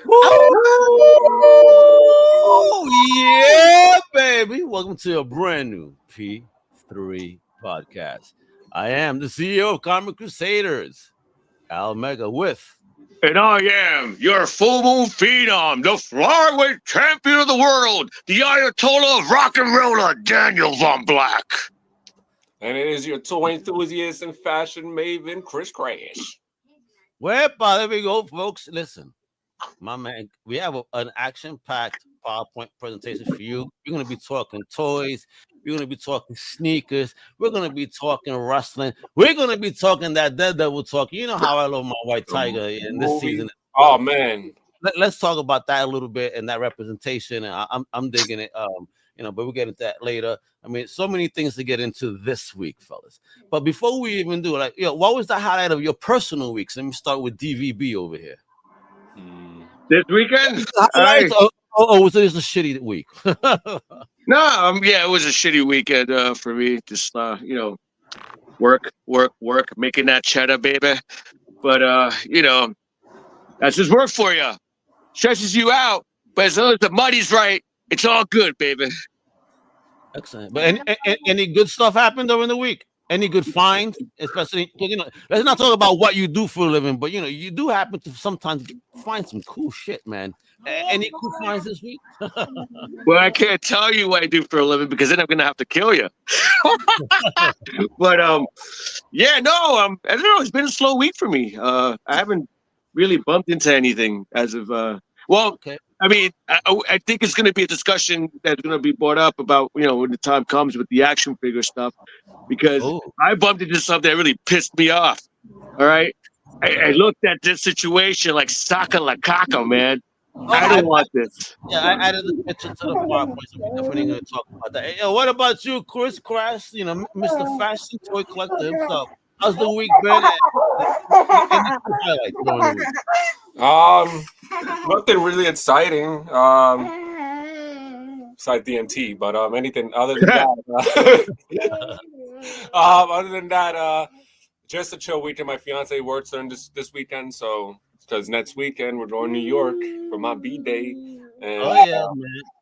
Oh, yeah, baby. Welcome to a brand new P3 podcast. I am the CEO of Comic Crusaders, Al Mega with. And I am your full moon phenom, the flyweight champion of the world, the Ayatollah of rock and roller, Daniel Von Black. And it is your toy enthusiast and fashion maven, Chris Crash. Well, there we go, folks. Listen, my man, we have an action-packed PowerPoint presentation for you. We're going to be talking toys. We're going to be talking sneakers. We're going to be talking wrestling. We're going to be talking that Daredevil talk. You know how I love my White Tiger in this season. Oh, man. Let's talk about that a little bit and that representation. I'm digging it. But we'll get into that later. I mean, so many things to get into this week, fellas. But before we even do it, what was the highlight of your personal weeks? Let me start with DVB over here. This weekend? Was it just a shitty week? No, it was a shitty weekend for me. Just work, making that cheddar, baby. But that's just work for you. Stresses you out, but as long as the money's right, it's all good, baby. Excellent. But any good stuff happened during the week? Any good finds, especially because let's not talk about what you do for a living, but you do happen to sometimes find some cool shit, man. Any cool finds this week? Well, I can't tell you what I do for a living because then I'm gonna have to kill you. But I don't know. It's been a slow week for me. I haven't really bumped into anything as of. Okay. I mean, I think it's going to be a discussion that's going to be brought up about, when the time comes with the action figure stuff, because I bumped into something that really pissed me off. All right. I looked at this situation like Saka La Caca, man. I don't want this. Yeah, I added the picture to the PowerPoint, so we're definitely going to talk about that. Hey, what about you, Chris Crash? Mr. Fashion Toy Collector himself. How's the week been? Nothing really exciting. Besides DMT, but anything other than that. Other than that, just a chill weekend. My fiance works during this weekend, so because next weekend we're going to New York for my B-day. And,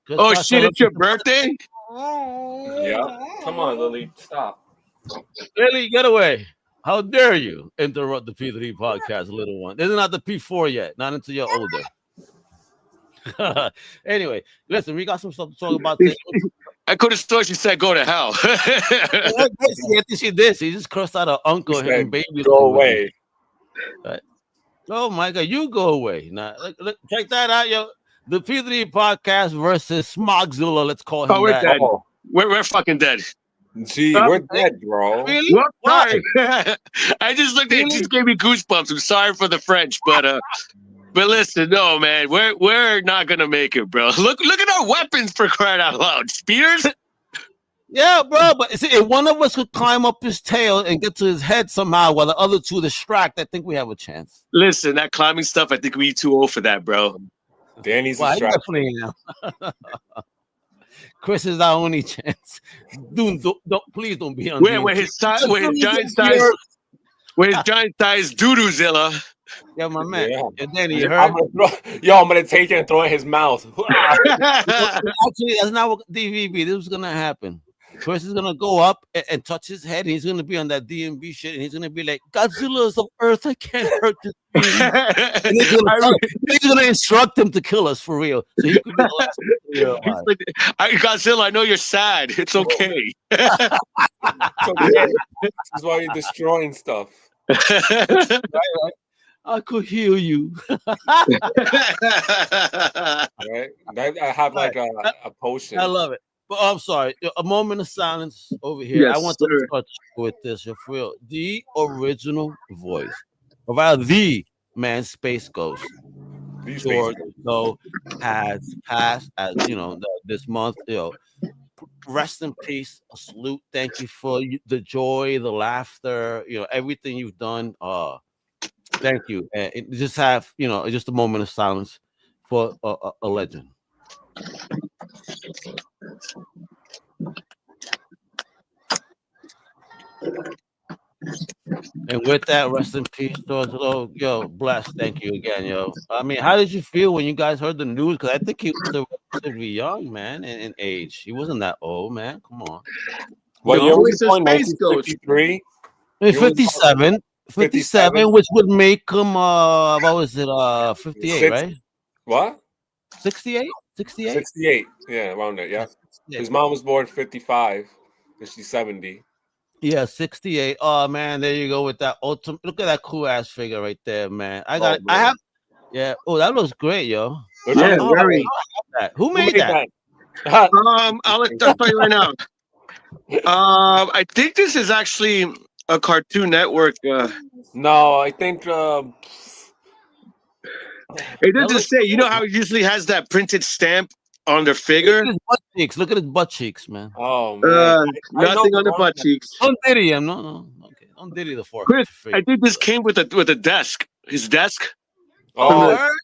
man! Shit! It's your birthday. Yeah. Come on, Lily. Stop. Lily, get away. How dare you interrupt the P3 podcast, little one? This is not the P4 yet, not until you're older. Anyway, listen, we got some stuff to talk about today. I could have thought she said go to hell. I think she did. She just cursed out her uncle and baby. Go away. Right. Oh my God, you go away. Now, look, check that out, yo. The P3 podcast versus Smogzilla. Let's call him we're that. dead. We're fucking dead. Gee, we're dead, bro. Really? Why? I just looked at it. It just gave me goosebumps. I'm sorry for the French, but listen, no, man, we're not gonna make it, bro. Look at our weapons, for crying out loud. Spears? Yeah, bro. But see, if one of us could climb up his tail and get to his head somehow, while the other two distract, I think we have a chance. Listen, that climbing stuff, I think we're too old for that, bro. Danny's distracted. Chris is our only chance. Don't please don't be on. Where his giant size doo-doo-zilla. Yeah, my man. Yeah. And then he heard. I'm gonna take it and throw it in his mouth. Actually, that's not what DVB. This was gonna happen. Chris is gonna go up and touch his head, and he's gonna be on that DMB shit, and he's gonna be like, "Godzilla's of Earth, I can't hurt this being." And he's gonna instruct him to kill us for real. So he could be the last one. Like, Godzilla, I know you're sad. It's okay. It's okay. This is why you're destroying stuff. Right. I could heal you. Right? I have like a potion. I love it. But I'm sorry. A moment of silence over here. Yes, I want to touch with this. For real. The original voice of the man Space Ghost. George has passed, as this month. Rest in peace. A salute. Thank you for the joy, the laughter. Everything you've done. Thank you. And just have just a moment of silence for a legend. And with that, rest in peace, George. Yo, bless. Thank you again, yo. I mean, how did you feel when you guys heard the news? Because I think he was still relatively young, man, in age. He wasn't that old, man. Come on. What year No, was it's he a born? space ghost. 1953. I mean, He was 57. 57. 57, which would make him, what was it, 58, Six. right? What? 68? 68? 68. Yeah, around there. Yeah, Yeah. 68. His mom was born 55. And she's 70. Yeah, 68. Oh, man, there you go with that ultimate. Look at that cool ass figure right there, man. Oh, I man. have, yeah. Oh, that looks great, yo. Which one Yeah, is Oh, very. that. Who Who made made that? that? I'll tell you right now. I think this is actually a Cartoon Network. No, I think It That doesn't looks say. You cool, know how man. it usually has that printed stamp on their Look figure? at his butt cheeks. Look at his butt cheeks, man. oh man. I know Nothing the on the one butt that, cheeks. Don't diddy him. No, no. Okay. Don't diddy the fourth Chris, figure. I think this came with a desk. His desk. From Oh, oh the, word?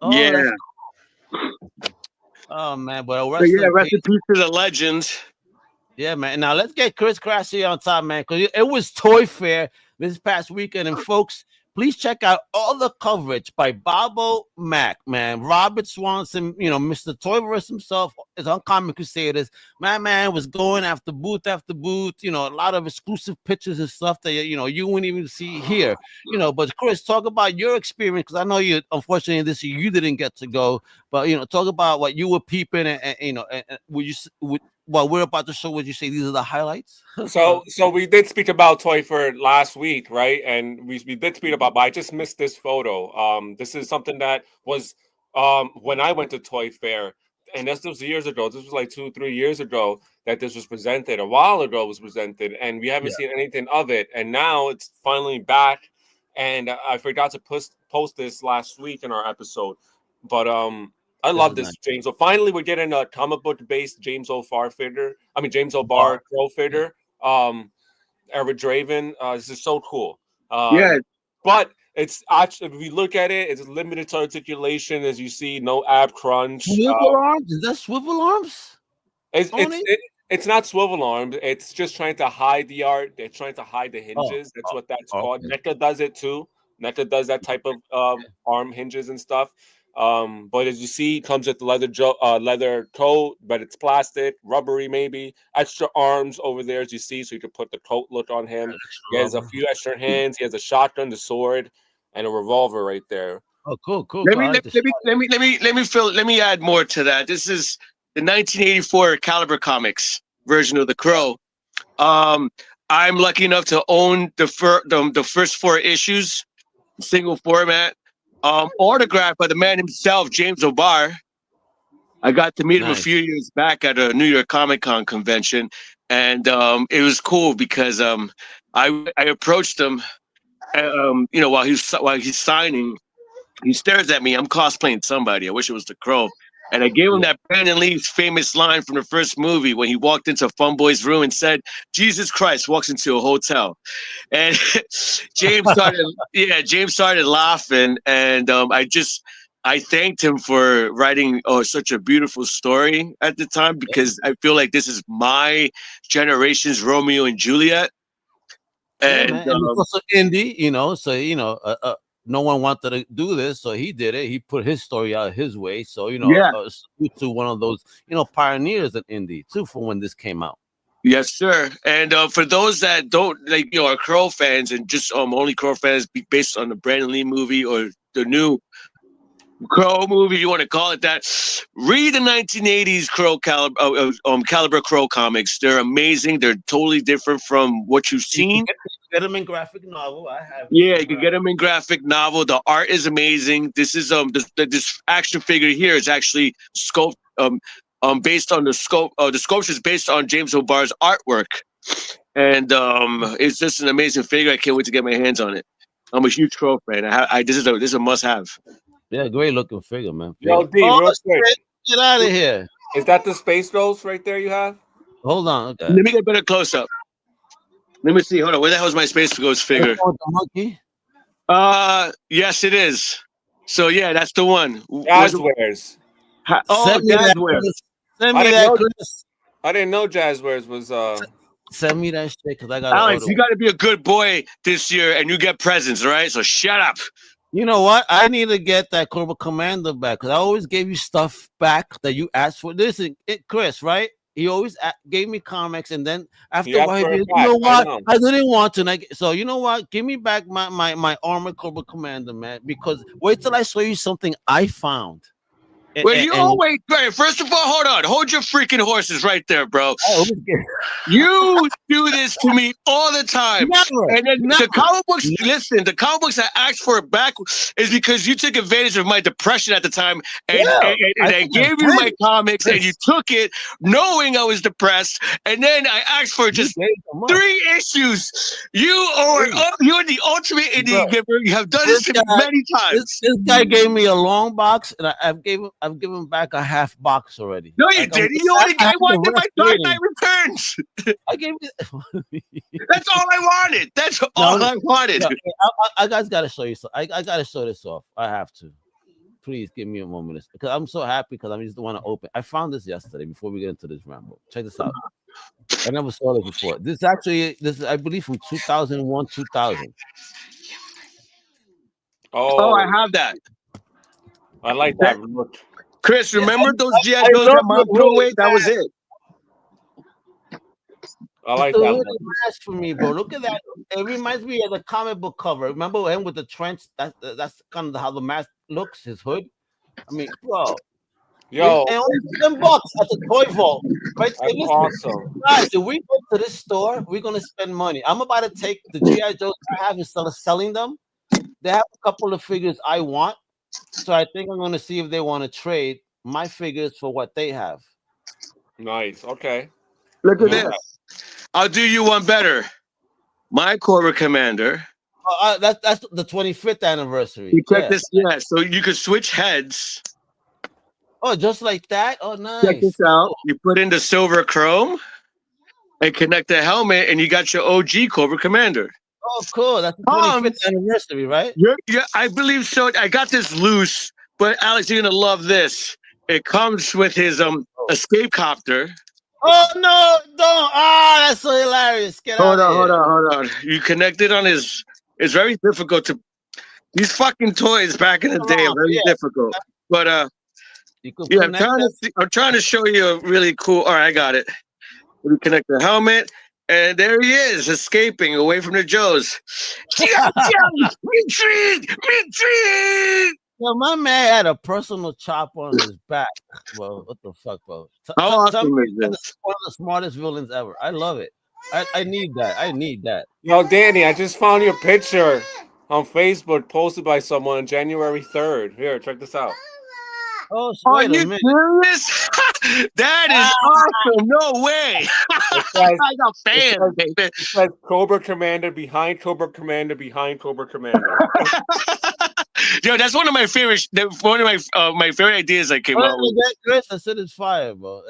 Oh, yeah. that's oh man. But So rest yeah, in rest peace. in peace to the legend. Yeah, man. Now let's get Chris Crashy on top, man, because it was Toy Fair this past weekend. And folks, please check out all the coverage by Bobo Mack, man. Robert Swanson, Mr. Toyverse himself is on Comic Crusaders. My man was going after booth, a lot of exclusive pictures and stuff that you wouldn't even see here. But Chris, talk about your experience, because I know you, unfortunately, this year you didn't get to go. But talk about what you were peeping, and would you well, we're about to show. Would you say these are the highlights? so we did speak about Toy Fair last week, right? And we did speak about, but I just missed this photo. This is something that was when I went to Toy Fair, and this was years ago. This was like 2-3 years ago that this was presented. A while ago it was presented, and we haven't seen anything of it. And now it's finally back. And I forgot to post this last week in our episode, but I love this nice. James. So finally, we're getting a comic book based James O'Barr figure. I mean James O'Barr Bar. Crow figure. Eric Draven. This is so cool. Yeah. But it's actually, if we look at it, it's limited to articulation, as you see, no ab crunch. Swivel arms? Is that swivel arms? It's not swivel arms. It's just trying to hide the art. They're trying to hide the Oh, hinges. That's what that's okay. called. NECA does it too. NECA does that type of arm hinges and stuff. But as you see, it comes with the leather coat, but it's plastic, rubbery maybe. Extra arms over there, as you see, so you can put the coat look on him. He has a few extra hands. He has a shotgun, the sword, and a revolver right there. Oh, cool. Let I me like let me add more to that. This is the 1984 Caliber Comics version of the Crow. I'm lucky enough to own the first 4 issues, single format, autographed by the man himself, James O'Barr. I got to meet him a few years back at a New York Comic Con convention, and it was cool because I approached him, while he's signing. He stares at me. I'm cosplaying somebody. I wish it was the Crow. And I gave him that Brandon Lee's famous line from the first movie when he walked into Funboy's room and said, "Jesus Christ walks into a hotel." And James started laughing. And I thanked him for writing such a beautiful story at the time, because I feel like this is my generation's Romeo and Juliet. And it's also indie, so no one wanted to do this, so he did it. He put his story out his way. So salute to one of those pioneers in indie too, for when this came out. Yes, sir. And for those that don't are Crow fans and just only Crow fans based on the Brandon Lee movie or the new Crow movie, you want to call it that, read the 1980s Caliber Crow comics. They're amazing. They're totally different from what you've seen. Get them in graphic novel. I have. Yeah, you can get them in graphic novel. The art is amazing. This is this action figure here is actually sculpted based on the sculpture is based on James O'Barr's artwork, and it's just an amazing figure. I can't wait to get my hands on it. I'm a huge Crow fan. This is a must have. Yeah, great looking figure, man. Yo, D, real quick. Get out of here. Is that the Space Ghost right there you have? Hold on. Okay. Let me get a better close up. Let me see. Hold on. Where the hell is my Space Ghost figure? The monkey? Yes, it is. So yeah, that's the one. Jazzwares. Oh, Jazzwares. Send me that, Chris. I didn't know Jazzwares was Send me that shit because I gotta Alex, order. you got to be a good boy this year, and you get presents, all right? So shut up. You know what? I need to get that Cobra Commander back because I always gave you stuff back that you asked for. Listen, Chris, right? He always gave me comics, and then after a while, he did, you know what? I didn't want to. So you know what? Give me back my armored Cobra Commander, man. Because wait till I show you something I found. Well, you always wait. First of all, hold on. Hold your freaking horses right there, bro. You do this to me all the time. And then the comic books, listen, the comic books I asked for it back is because you took advantage of my depression at the time. And I gave you my comics and you took it knowing I was depressed. And then I asked for just 3 issues. You are the ultimate Indian giver. You have done this to me many times. This guy gave me a long box, and I've given back a half box already. No, you didn't. You only gave one to my Dark Knight Returns. I gave you. That's all I wanted. That's all I wanted. I guys gotta show you. I gotta show this off. I have to. Please give me a moment because I'm so happy because I just want to open. I found this yesterday before we get into this ramble. Check this out. I never saw this before. This is I believe from 2001, 2000. Oh, I have that. I like that. Chris, remember those G.I. Joes that mom threw away? That was it. I like that. Really nice for me, bro. Look at that. It reminds me of the comic book cover. Remember him with the trench? That's kind of how the mask looks. His hood. I mean, bro. Yo, and only $10 at the toy vault. Right? That's awesome. Guys, if we go to this store, we're gonna spend money. I'm about to take the G.I. Joes I have instead of selling them. They have a couple of figures I want, so I think I'm gonna see if they want to trade my figures for what they have. Nice. Okay. Look at this. I'll do you one better. My Cobra Commander. That's the 25th anniversary. You check this, so you could switch heads. Oh, just like that? Oh, nice. Check this out. You put in the silver chrome and connect the helmet, and you got your OG Cobra Commander. Oh, cool. That's the 25th anniversary, right? Yeah, I believe so. I got this loose, but Alex, you're gonna love this. It comes with his escape copter. Oh no, don't! Ah, that's so hilarious. Hold on. You connect it on his. It's very difficult to. These fucking toys back in the day are very difficult. But I'm trying to show you a really cool. All right, I got it. We connect the helmet, and there he is, escaping away from the Joes. Retreat! Well, my man had a personal chop on his back. Well, what the fuck, bro? How awesome is this? One of the smartest villains ever. I love it. I need that. Yo, Danny, I just found your picture on Facebook posted by someone on January 3rd. Here, check this out. Oh, are you serious? That is awesome. No way. I got fans, baby. It says Cobra Commander behind Cobra Commander behind Cobra Commander. Yo, that's one of my favorite. One of my favorite ideas I came up with. Chris, I said it's fire, bro.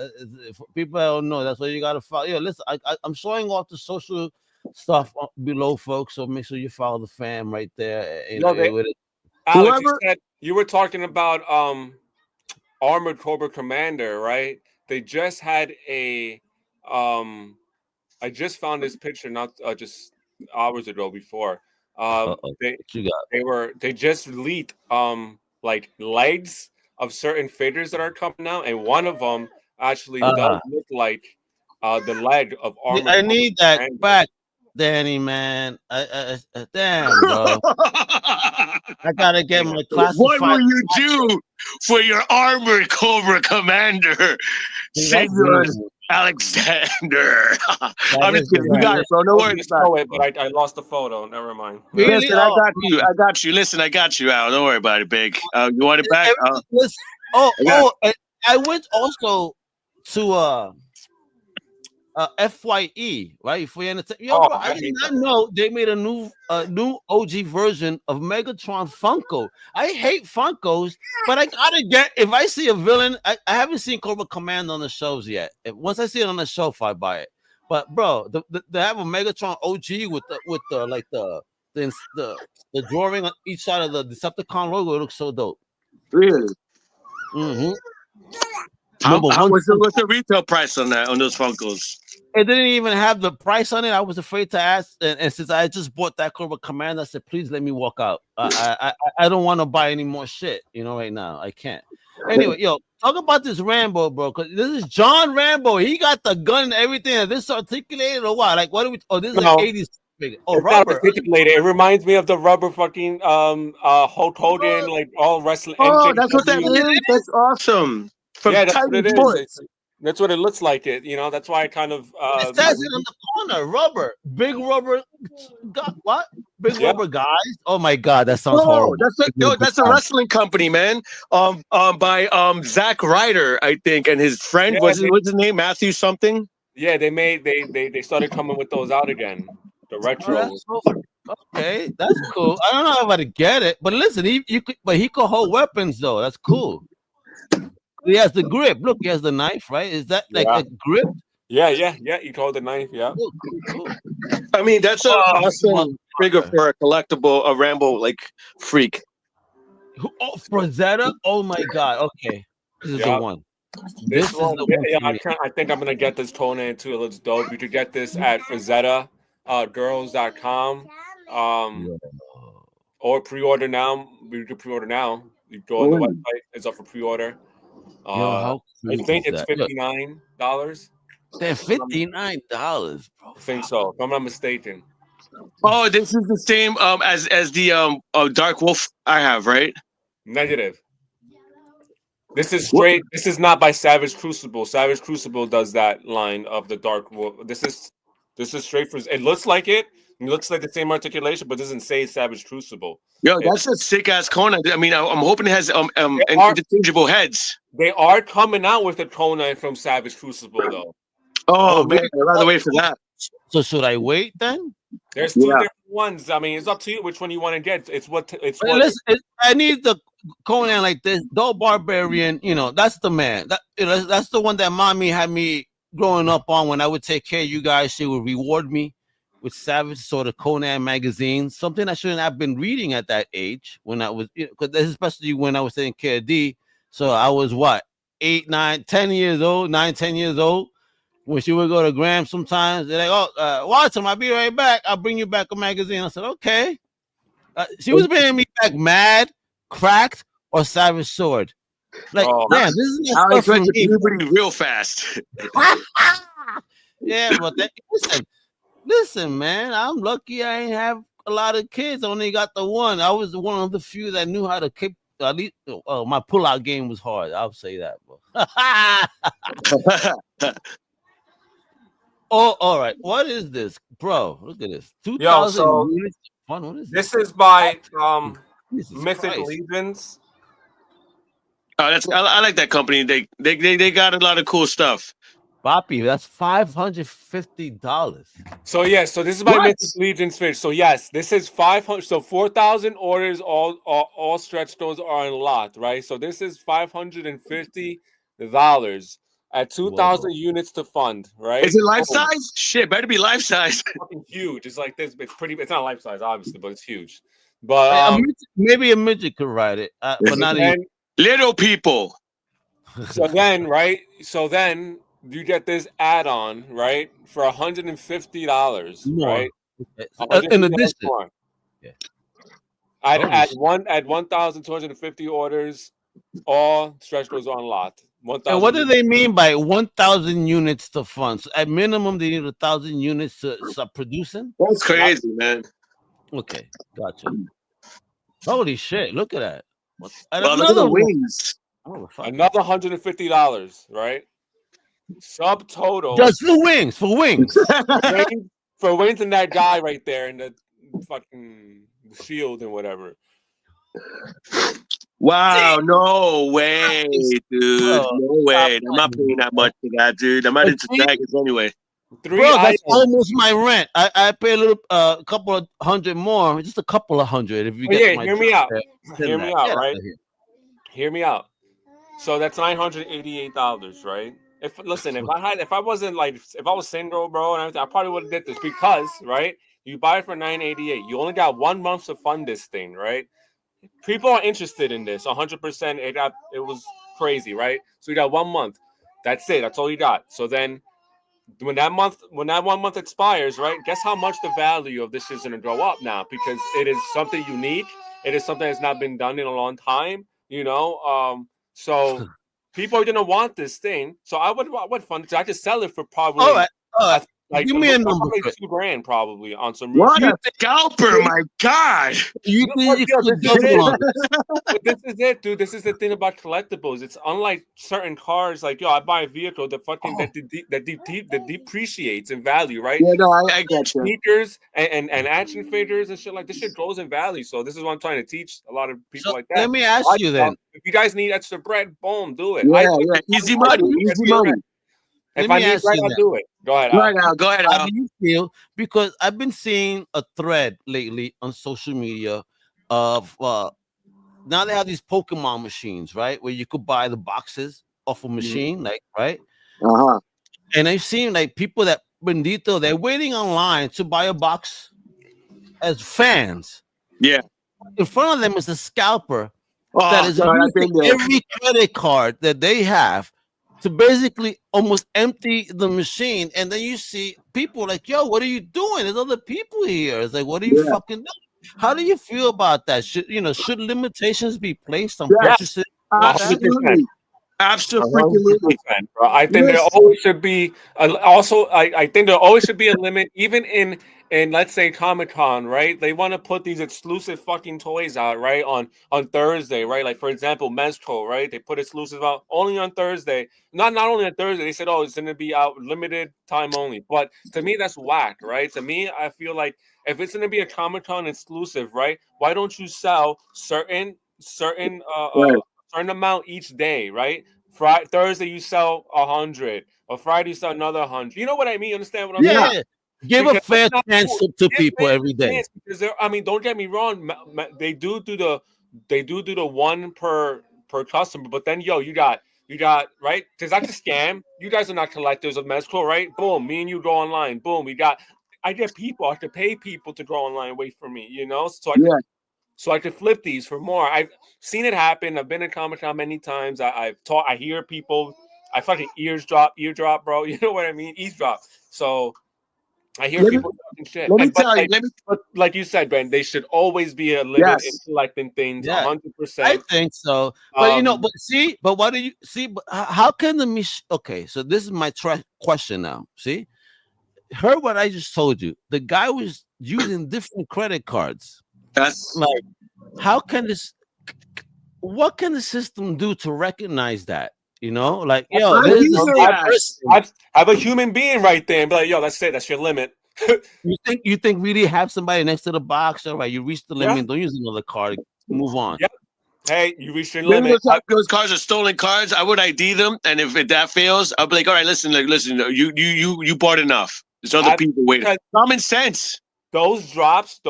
If people don't know, that's why you gotta follow. Yo, listen, I'm showing off the social stuff below, folks. So make sure you follow the fam right there. Alex, you were talking about Armored Cobra Commander, right? They just had a. I just found this picture not just hours ago before. They just leaked like legs of certain figures that are coming out, and one of them actually does look like the leg of Armored. I need that back, Danny, man. Damn, bro. I gotta get my classified. What will you do for your Armored Cobra Commander, Senor Alexander? I'm just kidding. You got it, bro. No worries about it. But I lost the photo. Never mind. Really? Listen, I got you. Listen, I got you, Al. Don't worry about it, big. You want it back? I went also to FYE, right? For I did not know they made a new OG version of Megatron Funko. I hate Funkos, but I gotta get if I see a villain. I haven't seen Cobra Command on the shows yet. Once I see it on the shelf, I buy it. But bro, they have a Megatron OG with the drawing on each side of the Decepticon logo. It looks so dope. Really? Mm-hmm. What's the retail price on that, on those Funkos? It didn't even have the price on it. I was afraid to ask, and since I just bought that Cobra Commander, I said, "Please let me walk out. I don't want to buy any more shit. Right now I can't." Anyway, talk about this Rambo, bro. Because this is John Rambo. He got the gun and everything. Is this articulated or what? Like, what are we? Oh, this is like 80s. Oh, it's rubber. Not articulated. It reminds me of the rubber fucking Hulk Hogan, like all wrestling. Oh, that's what that is. That's awesome. That's what it is. That's what it looks like. That's why I kind of. It says it on the corner, rubber, big rubber. What? Big rubber guys. Oh my god, that sounds horrible. That's a wrestling company, man. By Zack Ryder, I think, and his friend. What's his name? Matthew something. Yeah, they started coming with those out again. The retro. Okay, that's cool. I don't know how to get it, but listen, he could hold weapons though. That's cool. He has the grip. Look, he has the knife, right? Is that like a grip? Yeah. You hold the knife, yeah. Cool. I mean, that's an awesome figure for a collectible, a Rambo like freak. Oh, Frazetta? Oh my god. Okay, this is the one. This one. I think I'm gonna get this Conan too. It looks dope. You could get this at Frazetta girls.com or pre-order now. You can pre-order now. You go on the website. It's up for pre-order. I think it's $59. They're $59, bro. I think so, if I'm not mistaken. Oh, this is the same as the Dark Wolf I have, right? Negative. This is straight. This is not by Savage Crucible. Savage Crucible does that line of the Dark Wolf. This is straight for. It looks like it. It looks like the same articulation, but doesn't say Savage Crucible. Yo, that's a sick ass Conan. I mean, I'm hoping it has interchangeable heads. They are coming out with a Conan from Savage Crucible, though. Oh man, I'd rather wait for that. So should I wait then? There's two different ones. I mean, it's up to you which one you want to get. Listen, I need the Conan like this. Though Barbarian, that's the man. That's the one that mommy had me growing up on. When I would take care of you guys, she would reward me with Savage sort of Conan magazines. Something I shouldn't have been reading at that age when I was, especially when I was taking care of D. So I was 8, 9, 10 years old, 9, 10 years old. When she would go to Graham sometimes, they're like, "Oh, watch him. I'll be right back. I'll bring you back a magazine." I said, "Okay." She was bringing me back Mad, Cracked, or Savage Sword. Like, man, this is not stuff for me. Real fast. Yeah, but listen, man. I'm lucky I ain't have a lot of kids. I only got the one. I was one of the few that knew how to keep. At least, my pull-out game was hard. I'll say that, bro. Oh, all right. What is this, bro? Look at this. 2,000 units. What is this? This is by Mythic Legions. Oh, I like that company. They got a lot of cool stuff. Boppy, that's $550. So this is by Mythic Legions fish. So yes, this is 500. So 4,000 orders. All stretch stores are unlocked, right? So this is $550 at 2,000 units to fund, right? Is it life size? Shit, better be life size. Fucking huge. It's like this. It's pretty. It's not life size, obviously, but it's huge. But maybe a midget could ride it, but not even little people. So then, right? So then you get this add-on, right, for $150, right? In addition, at 1,250 orders, all stretch goals are unlocked. And what do they mean by 1,000 units to fund? So at minimum, they need 1,000 units to start producing. That's crazy, man. Okay, gotcha. Holy shit! Look at that. Look at the wings. Another $150, right? Subtotal. Just for wings. For wings. For wings and that guy right there in the fucking shield and whatever. Wow, no way, dude. No way. I'm not paying that much for that, dude. I'm not into dragons anyway. Bro, that's almost my rent. I pay a couple of hundred more, just a couple of hundred. If you get hear me out. Hear me out, right? Hear me out. So that's $988, right? If I was single, bro, and everything, I probably would have did this because, right? You buy it for $988. You only got 1 month to fund this thing, right? People are interested in this 100%. It was crazy, right? So you got 1 month. That's it. That's all you got. So then when that 1 month expires, right? Guess how much the value of this is going to go up now because it is something unique. It is something that's not been done in a long time. So people are going to want this thing. So I would fund it. I could sell it for All probably right, all right. like Give me a number. probably $2,000 probably on some. What a scalper! My God. You think you Yo, could this is double on it. But this is it, dude. This is the thing about collectibles. It's unlike certain cars. Like, yo, I buy a vehicle that fucking that depreciates in value, right? Yeah, no, I got you. Sneakers and action figures and shit like this shit grows in value. So this is what I'm trying to teach a lot of people So like that. let me ask you then. If you guys need extra bread, boom, do it. Yeah, easy money, easy money. If I need bread, I'll do it. Go ahead. Go ahead, Al. How do you feel? Because I've been seeing a thread lately on social media of now they have these Pokemon machines, right? Where you could buy the boxes off a machine, like right. And I've seen like people that Bendito, they're waiting online to buy a box as fans. Yeah. In front of them is a scalper Oh, that is God, I've been using there. every credit card that they have to basically almost empty the machine. And then you see people like, yo, what are you doing? There's other people here. It's like, what are you fucking doing? How do you feel about that? Should limitations be placed on purchases? Absolutely. Absolutely. Bro. I think there always should be I think there always should be a limit, even in let's say Comic-Con, right? They want to put these exclusive fucking toys out, right? On Thursday, right? Like for example, Mezco, right? They put exclusive out only on Thursday. Not only on Thursday, they said, oh, it's gonna be out limited time only. But to me, that's whack, right? To me, I feel like if it's gonna be a Comic-Con exclusive, right? Why don't you sell certain amount each day, right? Thursday you sell 100, or Friday you sell another 100. You know what I mean? Understand what I'm saying? Yeah. Give a fair chance to people every day. Because don't get me wrong, they do the one per customer, but then you got right, because that's a scam. You guys are not collectors of Mezco, right? Boom, me and you go online. Boom, I get people. I have to pay people to go online, wait for me. So I could flip these for more. I've seen it happen. I've been in Comic-Con many times. I hear people. I fucking eardrop, bro. You know what I mean? Eavesdrop. So I hear people talking shit. But like you said, Ben, they should always be a limit in collecting things. 100%. I think so. But but what do you see? But how can the machine? Okay, so this is my question now. See, heard what I just told you. The guy was using different credit cards. That's like, what can the system do to recognize that? Like, yo, have a human being right there and be like, yo, that's it. That's your limit. You think really have somebody next to the box? All right, you reached the limit. Don't use another card. Move on. Yep. Hey, you reached your limit. Those cards are stolen cards. I would ID them, and if that fails, I'll be like, all right, listen. You bought enough. There's other people waiting. Common sense. Those drops,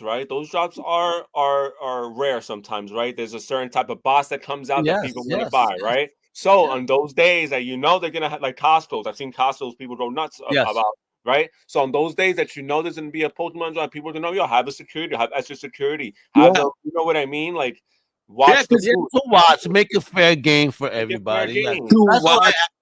right? Those drops are rare sometimes, right? There's a certain type of boss that comes out that people want to buy, right? So on those days that they're gonna have, like Costco's, I've seen Costco's people go nuts about, right? So on those days that there's gonna be a Pokemon drop, people are gonna know, have extra security, you know what I mean? Like watch make a fair game for everybody.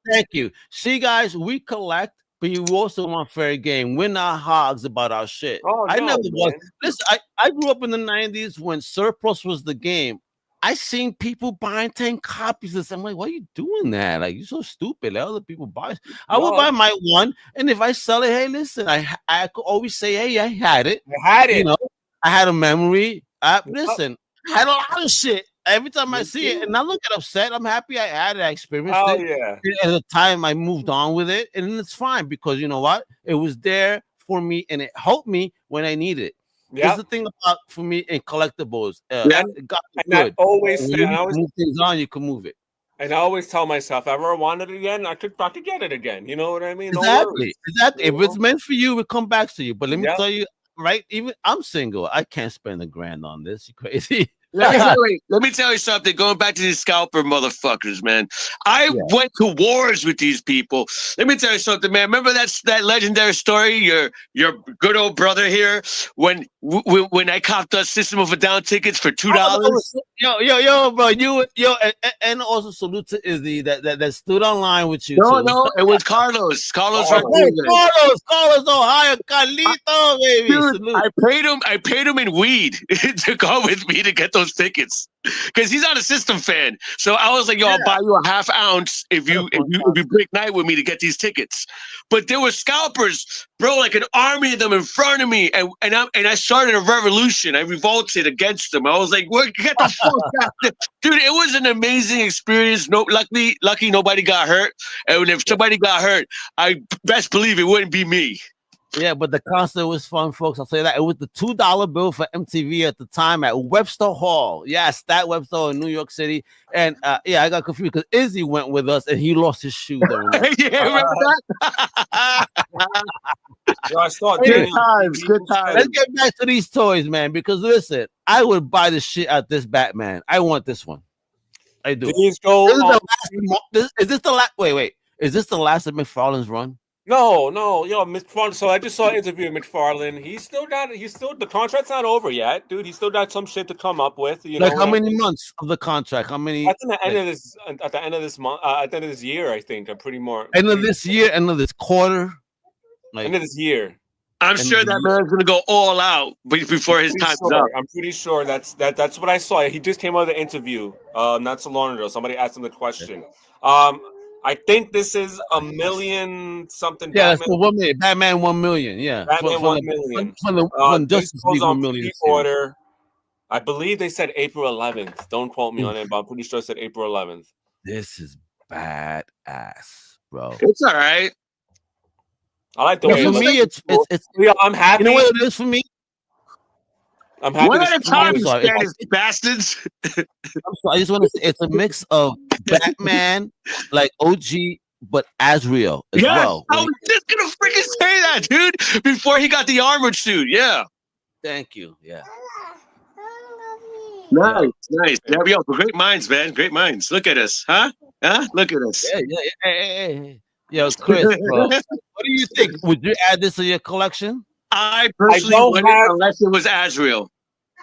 Thank you. See, guys, we collect. But you also want fair game. We're not hogs about our shit. I never was. Listen, I grew up in the 90s when surplus was the game. I seen people buying 10 copies of something. I'm like, why are you doing that? Like, you're so stupid. Let other people buy. I would buy my one, and if I sell it, hey, listen, I could always say, hey, I had it. I had a memory. Listen, I had a lot of shit. Every time I see it, and I look at upset, I'm happy I had it. I experienced it. At the time, I moved on with it, and it's fine because you know what? It was there for me, and it helped me when I needed it. That's the thing about for me in collectibles. I always say, move things on, you can move it. And I always tell myself, if I ever wanted it again, I could get it again. You know what I mean? Exactly. If it's meant for you, it come back to you. But let me tell you, right? Even I'm single. I can't spend $1,000 on this. You crazy? Let me tell you something. Going back to these scalper motherfuckers, man. I went to wars with these people. Let me tell you something, man. Remember that legendary story? Your good old brother here, when when I copped the System of a Down tickets for $2. Yo, bro, and also salute to Izzy that stood online with you. No, it was Carlos. Carlos Rodriguez. Carlos, Ohio, Carlito, baby. Dude, Salute. I paid him in weed to go with me to get those tickets because he's not a System fan. So I was like, yo, I'll buy you a half ounce if you break night with me to get these tickets. But there were scalpers, bro, like an army of them in front of me, and I started a revolution. I revolted against them. I was like, get the fuck out, dude! It was an amazing experience. No, lucky nobody got hurt. And if somebody got hurt, I best believe it wouldn't be me. Yeah, but the concert was fun, folks. I'll say that. It was the $2 bill for MTV at the time at Webster Hall. Yes, that Webster Hall in New York City. And yeah, I got confused because Izzy went with us and he lost his shoe. Yeah, remember that? I saw good times. Let's get back to these toys, man. Because listen, I would buy the shit out this Batman. I want this one. I do. These go is this the last? Wait. Is this the last of McFarlane's run? No, yo, McFarlane. So I just saw an interview with McFarlane. He's still the contract's not over yet, dude. He's still got some shit to come up with. You know, how many months of the contract? How many? At the end of this month, at the end of this year, I think. I'm pretty more. End of this year, end of this quarter. End of this year. I'm sure that man's gonna go all out before his time's up. I'm pretty sure that's what I saw. He just came out of the interview not so long ago. Somebody asked him the question. I think this is $1 million something. Yeah, that's for 1 million. Batman 1 million. Yeah, Batman 1 million. Justice League 1 million. Order. I believe they said April 11th. Don't quote me on it, but I'm pretty sure it said April 11th. This is badass, bro. It's all right. I like the way for me. It's I'm happy. You know what it is for me? I'm happy. One at a time, you Spanish bastards. I'm sorry. I just want to say it's a mix of Batman, like OG, but Azrael as well. I was just gonna freaking say that, dude. Before he got the armored suit, yeah. Thank you. Yeah. Nice. Yeah, great minds, man. Great minds. Look at us, huh? Look at us. Yeah. Hey. Yo, Chris, bro. What do you think? Would you add this to your collection? I personally wouldn't unless it was Azrael.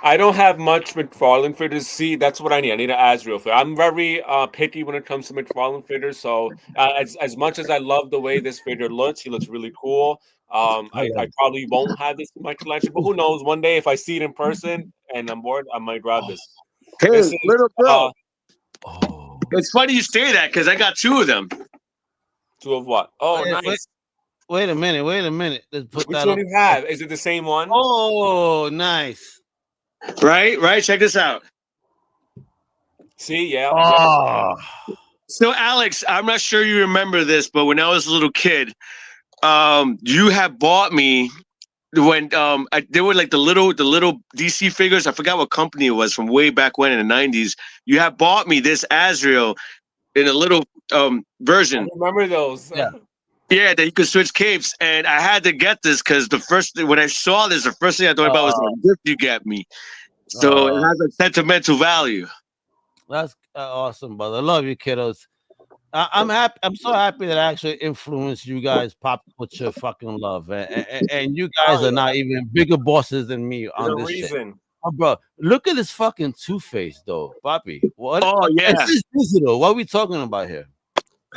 I don't have much McFarlane figures. See, that's what I need. I need an Azrael figure. I'm very picky when it comes to McFarlane figures. So as much as I love the way this figure looks, he looks really cool. I probably won't have this in my collection, but who knows? One day, if I see it in person and I'm bored, I might grab this. Hey, little bro. It's funny you say that because I got two of them. Two of what? Oh, nice. Wait a minute. Let's put Which one do you have? Is it the same one? Oh, nice. Right. Check this out. See, yeah. So, Alex, I'm not sure you remember this, but when I was a little kid, you had bought me when they were like the little DC figures. I forgot what company it was from way back when in the 90s. You had bought me this Azrael in a little version. I remember those. Yeah, that you could switch capes, and I had to get this because when I saw this, the first thing I thought about was the gift you get me. So it has a sentimental value. That's awesome, brother. I love you, kiddos. I'm happy. I'm so happy that I actually influenced you guys pop culture fucking love, and you guys are not even bigger bosses than me on this shit. Oh, bro, look at this fucking Two-Face though, Poppy. What? Oh yeah, this is digital. What are we talking about here?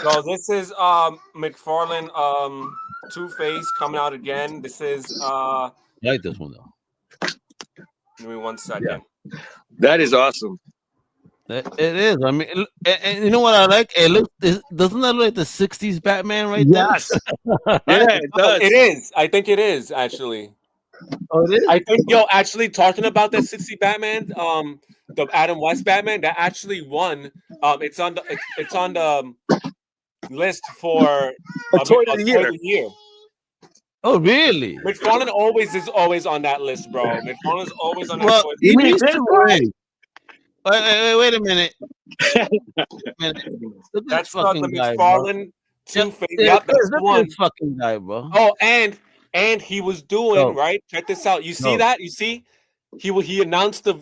So this is McFarlane Two-Face coming out again. This is I like this one though. Give me 1 second. Yeah. That is awesome. It is. I mean, and you know what I like? Doesn't that look like the 60s Batman right there? Yes. Yeah, it does. It is. I think it is actually. Oh, it is? I think, actually talking about that 60 Batman, the Adam West Batman, that actually won. It's on the list for a toy of the year. Oh, really? McFarlane is always on that list, bro. McFarlane's always on that well, toy. You mean wait a minute. That's fucking the McFarlane Two-Face. That's the one fucking guy, bro. Oh, and he was doing right. Check this out. You see that? You see? He announced the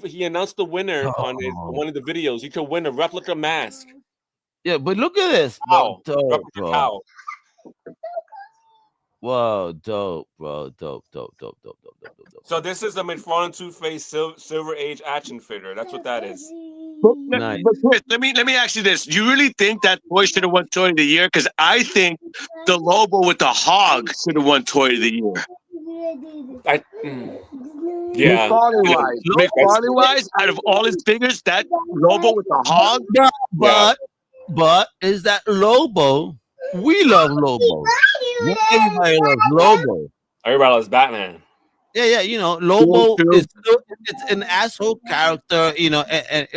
winner on one of the videos. He could win a replica mask. Yeah, but look at this. Replica cow. Whoa, dope, bro. Dope. So this is the McFarlane Two-Face Silver Age action figure. That's what that is. Nice. But Chris, let me ask you this: do you really think that toy should have won Toy of the Year? Because I think the Lobo with the hog should have won Toy of the Year. Yeah. McFarlane wise, out of all his figures, that Lobo with the hog. But is that Lobo? We love Lobo. Not everybody loves Lobo. Everybody loves Batman. Yeah, you know, Lobo is still, it's an asshole character, you know, and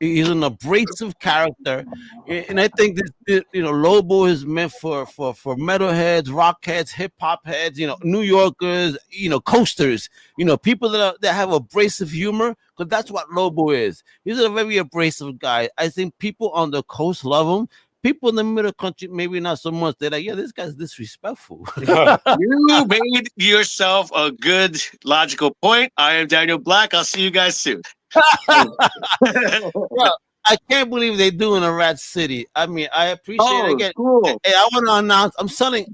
he's an abrasive character, and I think this you know, Lobo is meant for metalheads, rock heads, hip hop heads, you know, New Yorkers, you know, coasters, you know, people that have abrasive humor, because that's what Lobo is. He's a very abrasive guy. I think people on the coast love him. People in the middle country, maybe not so much. They're like, yeah, this guy's disrespectful. You made yourself a good logical point. I am Daniel Black. I'll see you guys soon. Well, I can't believe they're doing a Rat City. I mean, I appreciate it again. Cool. Hey, I want to announce.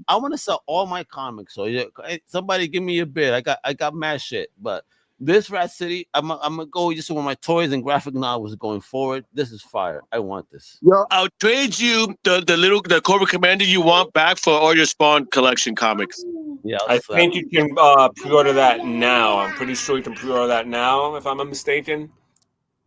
I want to sell all my comics. So yeah, somebody give me a bid. I got mad shit, but this Rat City, I'm gonna go just with my toys and graphic novels going forward. This is fire. I want this. Yo, I'll trade you the Cobra Commander you want back for all your Spawn collection comics. Yeah, I think you can pre-order that now. I'm pretty sure you can pre-order that now, if I'm not mistaken.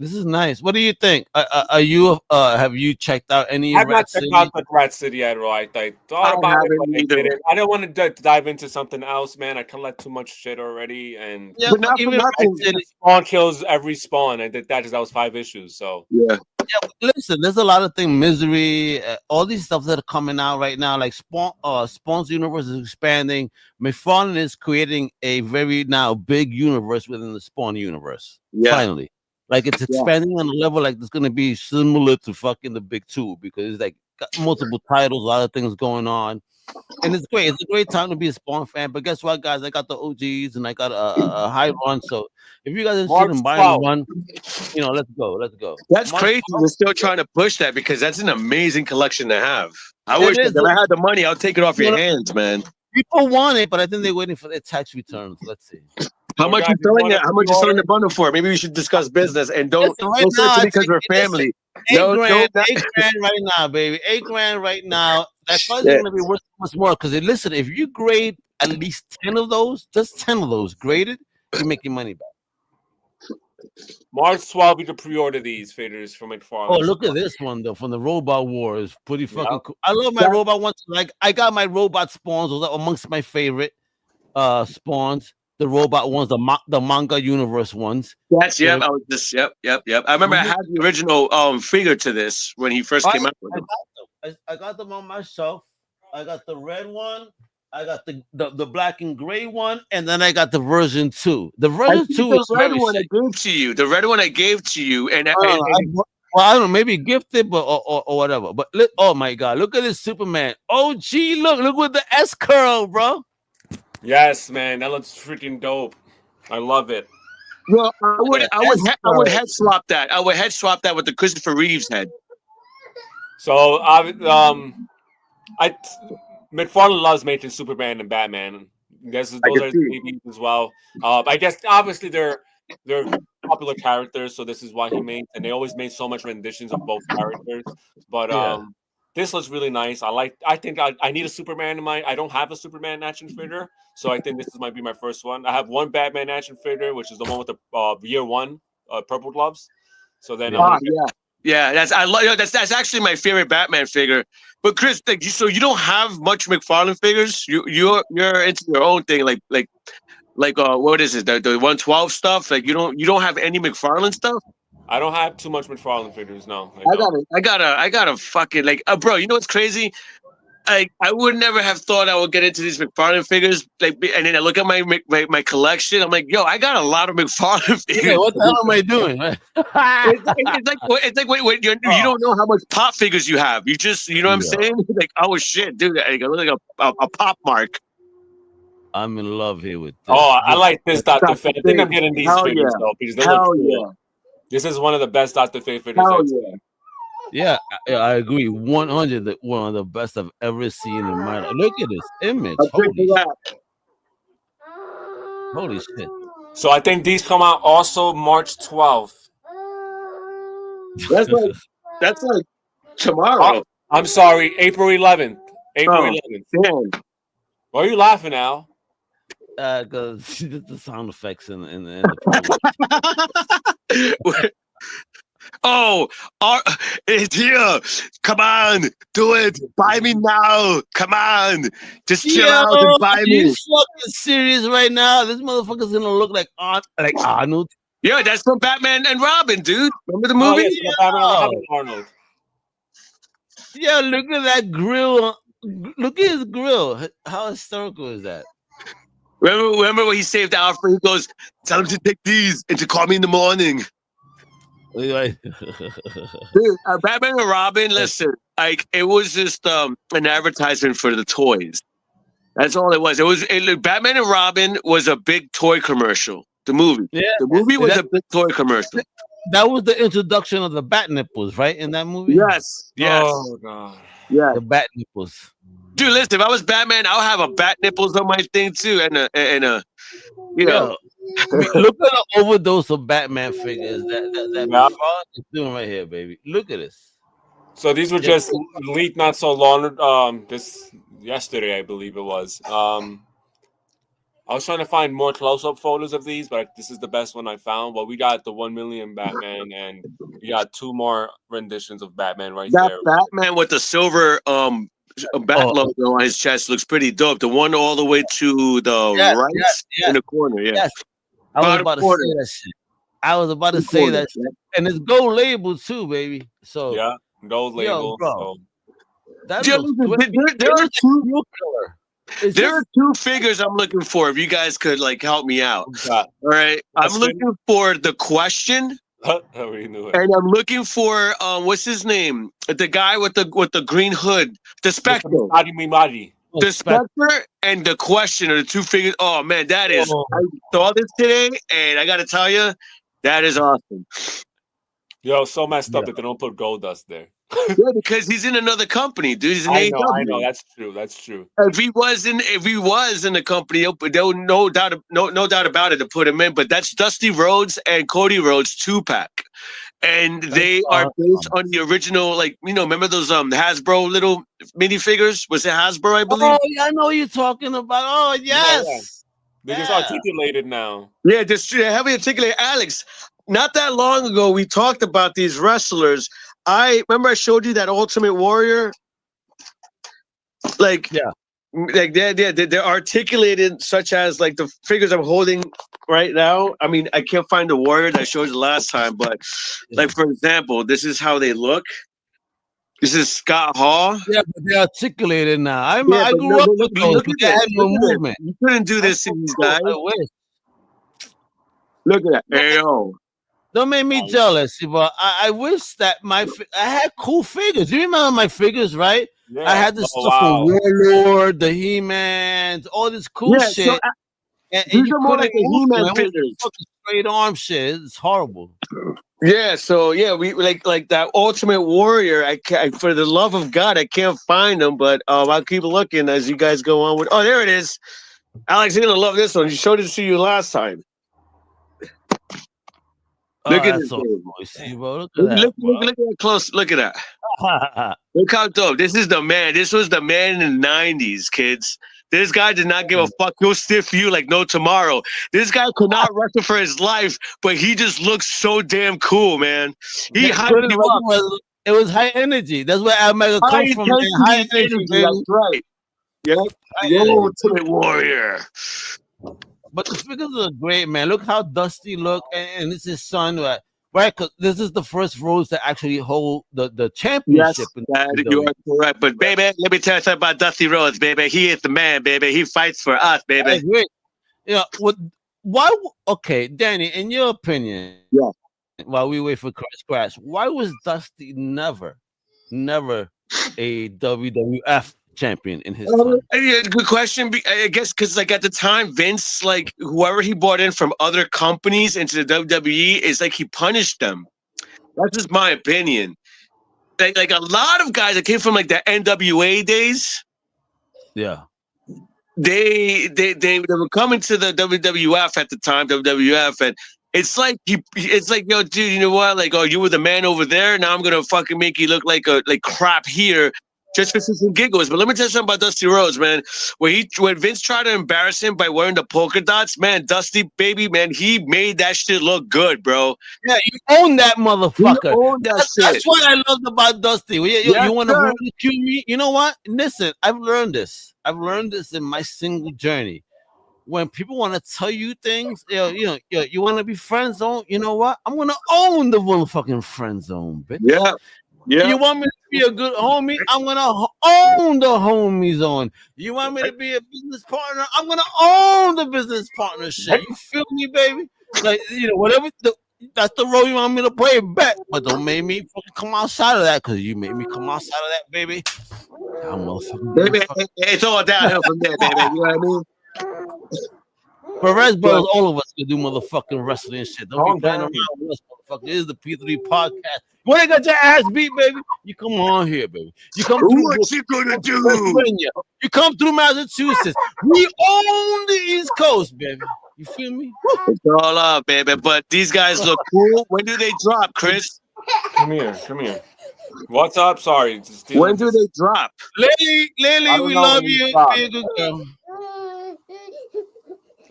This is nice. What do you think? Are you have you checked out any? I've not checked out the Rat City at all. I thought about it, but I didn't. I don't want to dive into something else, man. I collect too much shit already, and yeah, but not even Spawn kills every Spawn. I did that because that was 5 issues. So yeah. Listen, there's a lot of things, Misery, all these stuff that are coming out right now. Like Spawn's universe is expanding. McFarlane is creating a very now big universe within the Spawn universe. Yeah. Finally. Like it's expanding on a level like it's gonna be similar to fucking the Big Two, because it's like got multiple titles, a lot of things going on, and it's great. It's a great time to be a Spawn fan. But guess what, guys? I got the OGs and I got a high run. So if you guys are interested in buying one, you know, let's go. That's crazy. We're still trying to push that because that's an amazing collection to have. I wish if I had the money, I'll take it off your hands, man. People want it, but I think they're waiting for their tax returns. Let's see. How much you selling it? How much you selling the bundle for? Maybe we should discuss business and don't say because we're family. $8 grand right now, baby. $8 grand right now. That probably gonna be worth much more. Because listen, if you grade at least 10 of those, just 10 of those graded, you make your money back. March 12th, you can pre-order these figures from McFarlane. Oh, look at this one though, from the Robot Wars. Pretty fucking cool. I love my robot ones. Like I got my robot spawns. Those are amongst my favorite spawns. The robot ones, the manga universe ones. That's I was just yep. I remember I had the original figure to this when he first came out with them. I got them on my shelf. I got the red one. I got the black and gray one, and then I got the version 2. The version 2 is the red one I gave to you. The red one I gave to you, and well, I don't know, maybe gifted, but or whatever. But oh my god, look at this Superman. Oh gee, look with the S curl, bro. Yes, man, that looks freaking dope. I love it. Well, I would head swap that. I would head swap that with the Christopher Reeves head. So McFarlane loves making Superman and Batman. Those are babies as well. I guess obviously they're popular characters, so this is why he made. And they always made so much renditions of both characters. But this looks really nice. I think I need a Superman in my. I don't have a Superman action figure, so I think this might be my first one. I have one Batman action figure, which is the one with the year 1 purple gloves. So then, that's actually my favorite Batman figure. But Chris, so you don't have much McFarlane figures. You're into your own thing, like what is it? The 112 stuff. Like you don't have any McFarlane stuff. I don't have too much McFarlane figures. No, I got a fucking bro. You know what's crazy? I would never have thought I would get into these McFarlane figures. And then I look at my collection. I'm like, yo, I got a lot of McFarlane figures. Yeah, what the hell am I doing? it's like wait, you don't know how much pop figures you have. You just, you know what I'm saying? Like, oh shit, dude, I look like a pop mark. I'm in love here with this. Oh, I like this Dr. Fate. I think I'm getting these figures though because they look cool. This is one of the best Dr. Fate figures. Yeah, I agree. 100. One of the best I've ever seen in my life. Look at this image. I'll drink to that. Holy shit. So I think these come out also March 12th. That's like tomorrow. I'm sorry, April 11th. April Oh, 11th. damn. Why are you laughing, Al? Because the sound effects in the program. Oh, it's here. Come on, do it. Buy me now. Come on. Just chill Yo, out and are buy you me. fucking serious right now? This motherfucker's gonna look like Arnold. Yeah, that's from Batman and Robin, dude. Remember the Oh, movie? yes, the Batman and Yo, Robin Arnold. yeah, look at that grill. Look at his grill. How historical is that? Remember when he saved Alfred? He goes, tell him to take these and to call me in the morning. Like, Dude, Batman and Robin, listen, like it was just an advertisement for the toys. That's all it was. Batman and Robin was a big toy commercial. The movie. yeah, The movie was that, a big toy commercial. that was the introduction of the bat nipples, right? In that movie, Yes. Yes. Oh, God. Yeah. the bat nipples. Dude, listen, if I was Batman, I'll have a bat nipples on my thing too, and you know. Yo, I mean, look at the overdose of Batman figures that Yeah. Fraud is doing right here, baby. Look at this. So these were just leaked not so long this yesterday, I believe it was. I was trying to find more close-up photos of these, but this is the best one I found. Well, we got the 1 million Batman, and we got two more renditions of Batman right That there. Batman with the silver bat logo on his chest looks pretty dope. The one all the way to the right in the corner, yeah. Yes. I was about to say that shit. I was about to say that shit. And it's gold label too, baby. So yeah, gold label. bro. So. That There are two figures I'm looking for. If you guys could like help me out, all right. I'm looking for the Question, and I'm looking for what's his name? The guy with the green hood, the Spectre. The Spectre and the Question are the two figures. Oh man, that is. I saw this today, and I got to tell you, that is awesome. Yo, so messed up that they don't put Gold Dust there. Yeah, because he's in another company, dude. He's in I know. That's true. If he was in the company, there was no doubt about it to put him in. But that's Dusty Rhodes and Cody Rhodes 2-pack, and they are based on the original. Like remember those Hasbro little minifigures? Was it Hasbro? I believe. Oh, yeah, I know what you're talking about. Oh, yes. Yeah. They just articulated now. Yeah, just heavily articulated. Alex, not that long ago, we talked about these wrestlers. I remember I showed you that Ultimate Warrior. Like they're articulated, such as like the figures I'm holding right now. I mean, I can't find the Warrior that I showed you last time, but like for example, this is how they look. This is Scott Hall. Yeah, but they're articulated now. I grew up with those, but they had no movement. You couldn't do this to these guys. I wish. Look at that. Hey, yo. Don't make me jealous, but I wish that I had cool figures. You remember my figures, right? Yeah. I had this stuff from Warlord, the He-Man, all this cool shit. So, and you more like the He-Man figures. Straight arm shit. It's horrible. Yeah, so we like that Ultimate Warrior. I for the love of God, I can't find them, but I'll keep looking as you guys go on with. Oh, there it is. Alex, you're gonna love this one. You showed it to you last time. Look at this. So see, bro. Look at that. Look at that close. Look at that. Look how dope. This is the man. This was the man in the 90s, kids. This guy did not give a fuck. He'll stiff you like no tomorrow. This guy could not wrestle for his life, but he just looks so damn cool, man. He hyped you up. It was high energy. That's where Omega comes from. High energy, baby. That's right. Yep. The Ultimate Warrior. But the figures are great, man. Look how Dusty look, and this is his son, right? Because this is the first Rhodes to actually hold the championship. Yes, you are correct. But baby, let me tell you something about Dusty Rhodes, baby. He is the man, baby. He fights for us, baby. I agree. Why? Okay, Danny, in your opinion, while we wait for Crash, why was Dusty never a WWF champion in his time? Yeah, good question. I guess because like at the time, Vince, like whoever he brought in from other companies into the WWE, is like he punished them. That's just my opinion. like a lot of guys that came from like the NWA days. Yeah. They were coming to the WWF at the time, WWF, and it's like yo, dude, you know what? Like, oh, you were the man over there. Now I'm gonna fucking make you look like crap here, just for some giggles. But let me tell you something about Dusty Rhodes, man. When Vince tried to embarrass him by wearing the polka dots, man, Dusty baby, man, he made that shit look good, bro. Yeah, you own that motherfucker. You own that shit. That's what I loved about Dusty. You want to ridicule me? You know what? Listen, I've learned this. I've learned this in my single journey. When people want to tell you things, you want to be friend zone. You know what? I'm gonna own the motherfucking friend zone, bitch. Yeah. Yeah. You want me to be a good homie? I'm gonna own the homie zone. You want me to be a business partner? I'm gonna own the business partnership. You feel me, baby? Like, whatever. That's the role you want me to play. Bet, but don't make me fucking come outside of that, because you made me come outside of that, baby. Baby, it's all downhill from there, baby. You know what I mean? Perez Brothers, all of us can do motherfucking wrestling and shit. Don't be playing around with us, motherfucker. This is the P3 podcast. When they got your ass beat, baby, you come on here, baby. You come through. What you gonna do? Virginia. You come through Massachusetts. We own the East Coast, baby. You feel me? It's all up, baby. But these guys look cool. When do they drop, Chris? Come here. What's up? Sorry. When do they drop? Lily, we love you. Be a good girl.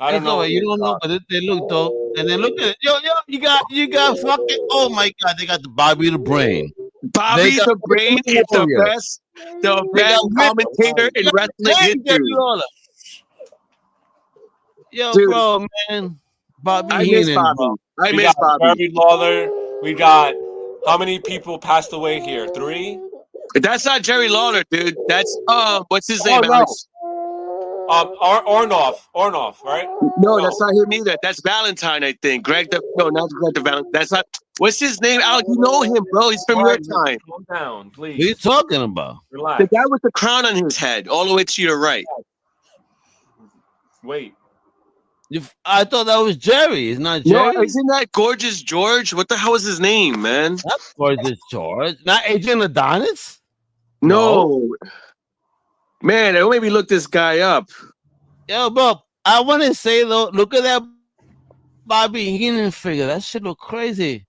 I don't know. You don't know, but they look dope. And then look at it. Yo, you got fucking. Oh my God, they got the Bobby the Brain. Bobby the Brain is the best commentator in wrestling history. Yo, dude, bro, man. Bobby I miss Bobby. Bro. I miss Bobby. Jerry Lawler. We got how many people passed away here? 3? That's not Jerry Lawler, dude. That's what's his name? No. Ornoff, right? No, that's not him either. That's Valentine, I think. Not Greg the Valentine. That's not. What's his name? Alex, you know him, bro. He's from your time. Calm down, please. What are you talking about? Relax. The guy with the crown on his head, all the way to your right. Wait. I thought that was Jerry. It's not Jerry. No, isn't that Gorgeous George? What the hell is his name, man? That's Gorgeous George. Not Adrian Adonis? No. Man, don't make me look this guy up. Yo, bro, I want to say, though, look at that Bobby Heenan figure. That shit look crazy.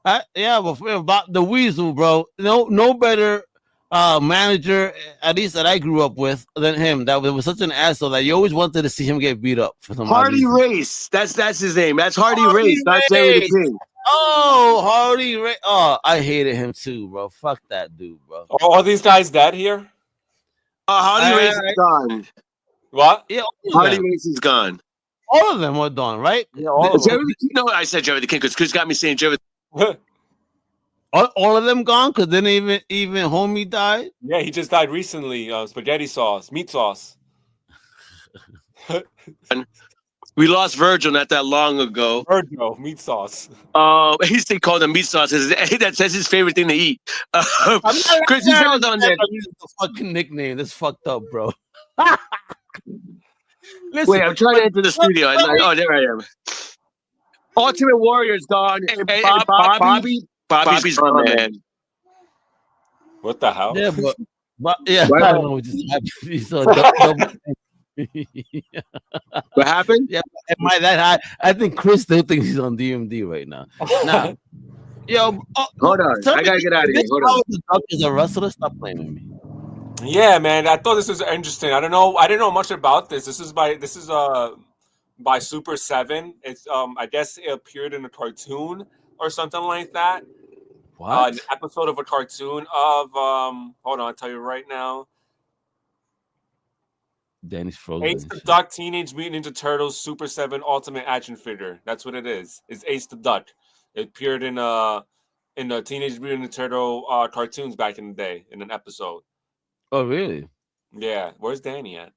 But the Weasel, bro. No better manager, at least that I grew up with, than him. That was such an asshole that you always wanted to see him get beat up for some Hardy Race. That's his name. That's Hardy Race, not Jerry the King. Oh, Hardy Race. Oh, I hated him too, bro. Fuck that dude, bro. Are all these guys dead here? Hardy Race is gone. What? Yeah, Hardy Race is gone. All of them are done, right? Yeah, all of them. No, I said Jerry the King because Chris got me saying Jerry. All of them gone because then even homie died. Yeah, he just died recently. Spaghetti sauce, meat sauce. We lost Virgil not that long ago. Virgil, meat sauce. He called him meat sauce. That's his favorite thing to eat. Chris, he's on there. The fucking nickname. That's fucked up, bro. Listen, wait, I'm trying to enter the studio. There I am. Ultimate Warrior's gone. Bobby's gone, man. What the hell? Yeah, but I don't know what just happened. What happened? Yeah, am I that high? I think Chris still thinks he's on DMD right now. Yo, hold on. I gotta get out of here. Hold on. The Duck is a wrestler. Stop playing with me. Yeah, man. I thought this was interesting. I didn't know much about this. This is by Super 7. It's I guess it appeared in a cartoon or something like that. What? An episode of a cartoon of hold on, I'll tell you right now. Danny's frozen. Ace the Duck, Teenage Mutant Ninja Turtles, Super 7 Ultimate Action Figure. That's what it is. It's Ace the Duck. It appeared in the Teenage Mutant Ninja Turtle cartoons back in the day in an episode. Oh, really? Yeah. Where's Danny at?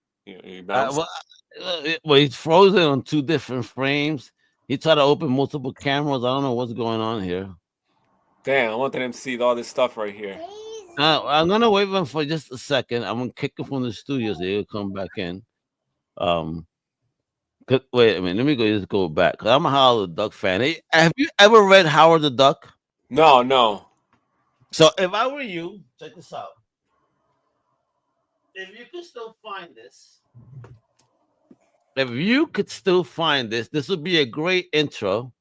He's frozen on 2 different frames. He tried to open multiple cameras. I don't know what's going on here. Damn, I wanted him to see all this stuff right here. I'm gonna wait for just a second. I'm gonna kick him from the studio so he'll come back in. Wait a minute. Let me just go back because I'm a Howard the Duck fan. Hey, have you ever read Howard the Duck? No. So if I were you, check this out. If you could still find this, this would be a great intro.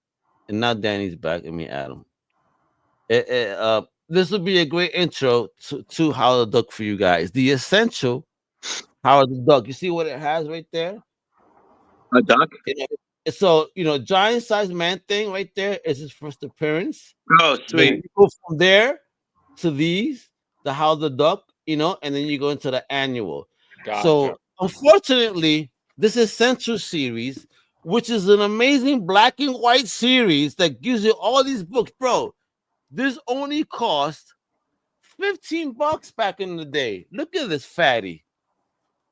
And now Danny's back. Let me add him. This would be a great intro to How the Duck for you guys. The essential How the Duck. You see what it has right there? A duck? So, giant sized man thing right there is his first appearance. Oh, sweet. You go from there to the How the Duck, and then you go into the annual. Gotcha. So, unfortunately, this Essential series, which is an amazing black and white series that gives you all these books, bro. This only cost $15 back in the day. Look at this fatty.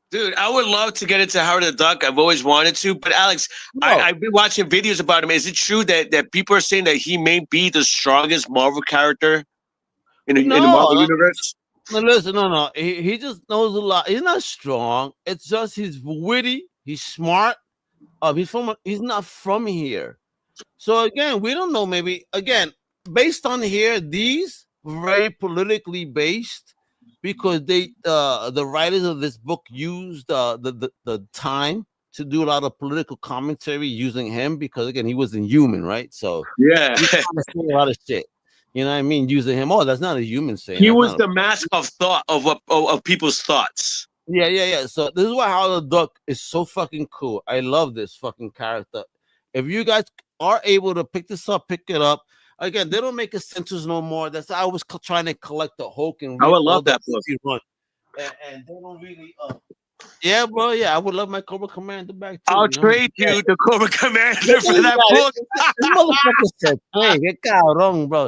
Dude, I would love to get into Howard the Duck. I've always wanted to. But Alex, I've been watching videos about him. Is it true that people are saying that he may be the strongest Marvel character in the Marvel universe? No, listen, no. He just knows a lot. He's not strong. It's just he's witty. He's smart. He's not from here. So again, we don't know. Maybe again, based on here, these very politically based. Because the writers of this book used the time to do a lot of political commentary using him because again he was inhuman, right? So yeah, he say a lot of shit. You know what I mean? Using him. Oh, that's not a human saying. He was the mask of thought of people's thoughts. Yeah. So this is why How the Duck is so fucking cool. I love this fucking character. If you guys are able to pick this up, pick it up. Again, they don't make Essentials no more. That's I was trying to collect the Hulk and I would love that book. Run. And they don't really. Yeah, bro. Yeah, I would love my Cobra Commander back too. I'll trade you the Cobra Commander for that book. This motherfucker said, "Hey, get wrong, bro."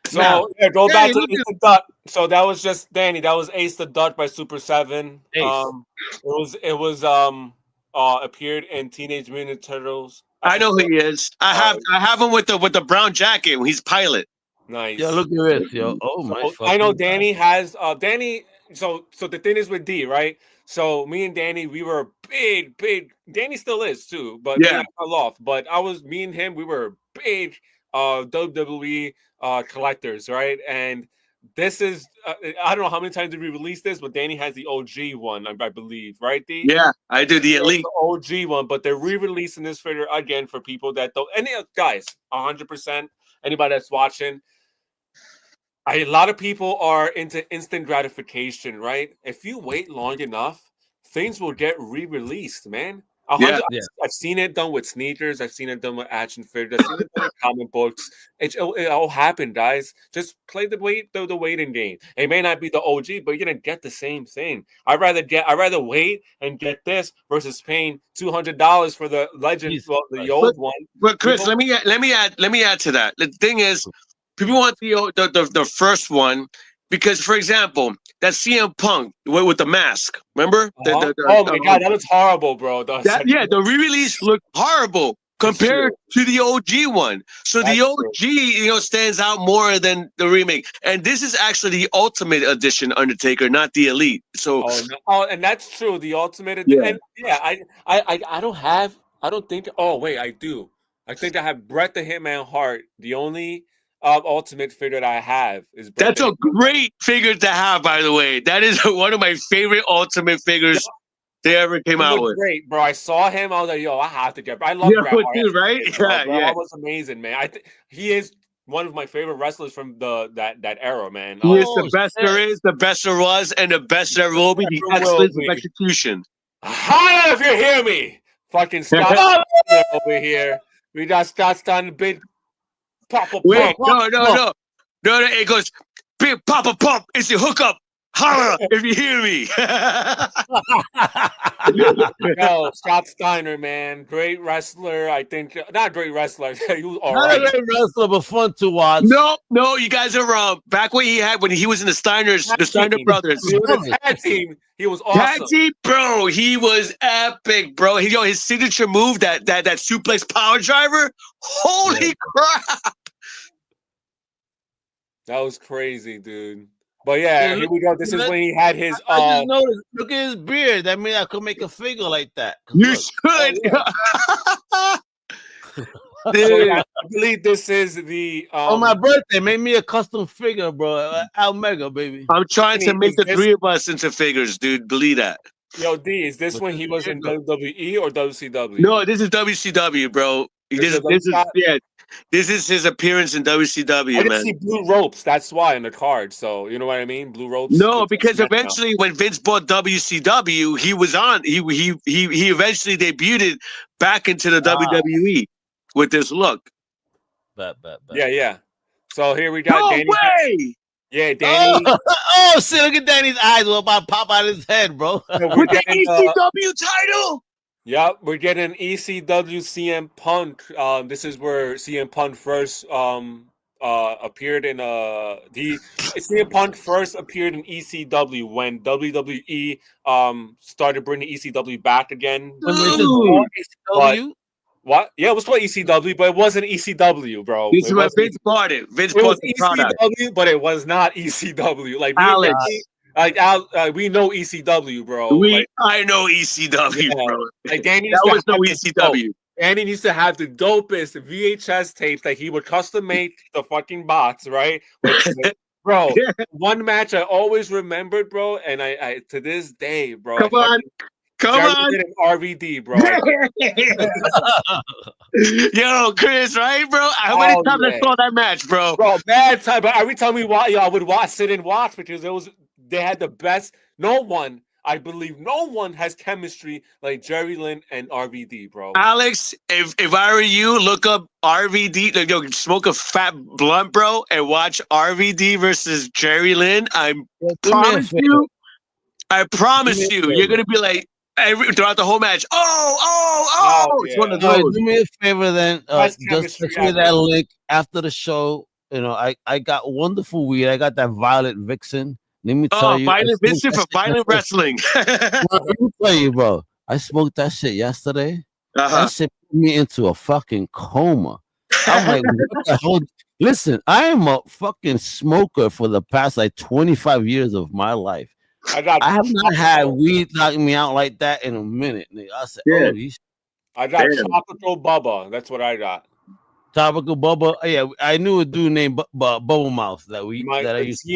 So go back to Ace the Duck. So that was just Danny. That was Ace the Duck by Super 7. It was appeared in Teenage Mutant Turtles. I know who he is. I have him with the brown jacket when he's pilot. Nice. Yeah, look at this, yo. Oh my! I know Danny has Danny. So the thing is with D, right? So me and Danny, we were big. Danny still is too, but yeah, fell off. But me and him, we were big WWE collectors, right? And this is I don't know how many times did we release this, but Danny has the OG one, I believe, right? D? Yeah, I do the Elite OG one, but they're re-releasing this figure again for people that don't. Any guys, 100%. Anybody that's watching. A lot of people are into instant gratification, right? If you wait long enough, things will get re-released, man. I've seen it done with sneakers. I've seen it done with action figures. I've seen it done with comic books. It all happened, guys. Just play the waiting game. It may not be the OG, but you're gonna get the same thing. I'd rather wait and get this versus paying $200 for the legend, the old one. But Chris, let me add to that. The thing is, people want the first one because, for example, that CM Punk with the mask. Remember? Oh my god, that looks horrible, bro. The re-release looked horrible compared to the OG one. So the OG, stands out more than the remake. And this is actually the Ultimate Edition Undertaker, not the Elite. So and that's true. The Ultimate Edition. I don't think. Oh wait, I do. I think I have Bret the Hitman Hart. The only Ultimate figure that I have is Bret. That's a great figure to have, by the way. That is one of my favorite Ultimate figures they ever came out with. Great, bro. I saw him. I was like, yo, I have to get. I love Bret Hart, dude, right? Yeah. That was amazing, man. I think he is one of my favorite wrestlers from that era, man. He is the best there is, the best there was, and the best there will be. The excellence of execution. Hi, if you hear me, fucking Scott over here. We got Scott Stein, big. Papa Wait, no. It goes, big Papa Pump. It's the hookup. Holla if you hear me. Yo, Scott Steiner, man, great wrestler. I think not great wrestler. He was all not right. a great wrestler, but fun to watch. No, you guys are wrong. Back when he was in the Steiner Brothers, he was a tag team. He was awesome. Tag team, bro. He was epic, bro. His signature move, that suplex power driver. Holy crap! That was crazy, dude. But yeah, here we go. This is when he had his. I just noticed, look at his beard. That means I could make a figure like that. You should. So yeah, I believe this is the On my birthday, make me a custom figure, bro. Almega, baby. I'm trying to make is the this, three of us into figures, dude. Believe that. yo, D, is this when he was in WWE or WCW? No, this is WCW, bro. This is his appearance in I WCW, just man. see blue ropes. That's why on the card. So you know what I mean? Blue ropes. No, because eventually when Vince bought WCW, he was on. He eventually debuted back into the WWE with this look. Bet. Yeah. So here we got No Danny. way! Yeah, Danny. Oh shit! Look at Danny's eyes. Will about to pop out of his head, bro. With the ECW title. Yep, we're getting ECW CM Punk. This is where CM Punk first appeared in CM Punk first appeared in ECW when WWE started bringing ECW back again. When they just bought ECW? What? Yeah, it was called ECW, but it wasn't ECW, bro. This is where Vince bought it. Vince bought the product. ECW, but it was not ECW. Like Alex. We know ECW, bro. I know ECW, bro. Like Danny that was no ECW. Danny used to have the dopest VHS tapes that he would custom make the fucking box, right? Bro, one match I always remembered, bro, and I to this day, bro. Come on. RVD, bro. Yo, Chris, right, bro? How many times I saw that match, bro? Bro, bad time. But every time I would sit and watch because they had the best. I believe no one has chemistry like Jerry Lynn and RVD, bro. Alex, if I were you, look up RVD, smoke a fat blunt, bro, and watch RVD versus Jerry Lynn. I promise you, you're gonna be like throughout the whole match. Oh! It's one of those. Do me a favor, then. Just share that link after the show. You know, I got wonderful weed. I got that Violet Vixen. Let me tell you. Violent Vincent for Violent Wrestling. Let me tell you, bro. I smoked that shit yesterday. That shit put me into a fucking coma. I'm like, what the hell? Listen, I am a fucking smoker for the past like 25 years of my life. I have not had weed knock me out like that in a minute. Nigga. I said, I got Tropical Bubba. That's what I got. Tropical Bubba. Yeah, I knew a dude named Bubble Mouth that I used to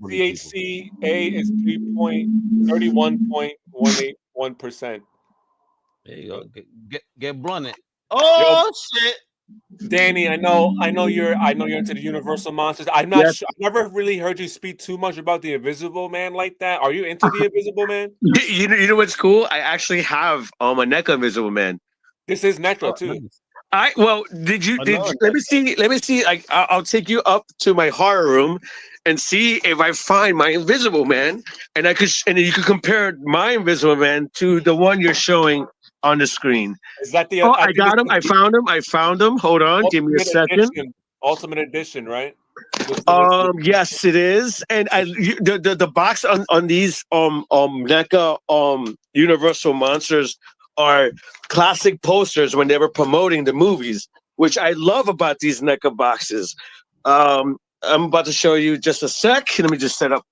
THC A is 3.31.181%. There you go. Get blunted. Oh shit. Danny, I know you're into the Universal Monsters. I'm not sure. I've never really heard you speak too much about the Invisible Man like that. Are you into the Invisible Man? You know what's cool? I actually have a NECA Invisible Man. This is NECA too. Nice. Did you let me see. Like, I'll take you up to my horror room and see if I find my Invisible Man, and you could compare my Invisible Man to the one you're showing on the screen. Is that the? I got him. I found him. Hold on, give me a second. Ultimate Edition, right? Yes, it is. And the box on these NECA Universal Monsters are classic posters when they were promoting the movies, which I love about these NECA boxes. I'm about to show you just a sec. Let me just set up.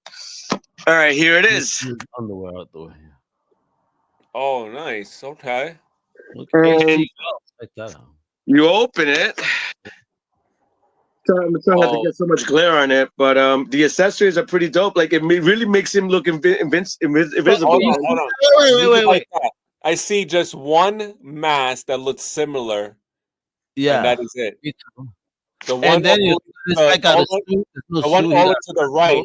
All right, here it is. Underwear out the way. Oh, nice. Okay. And you open it. I'm trying not to get so much glare on it, but the accessories are pretty dope. Like, it really makes him look invisible. Hold on. Wait. I see just one mask that looks similar. Yeah, and that is it. The one over to the right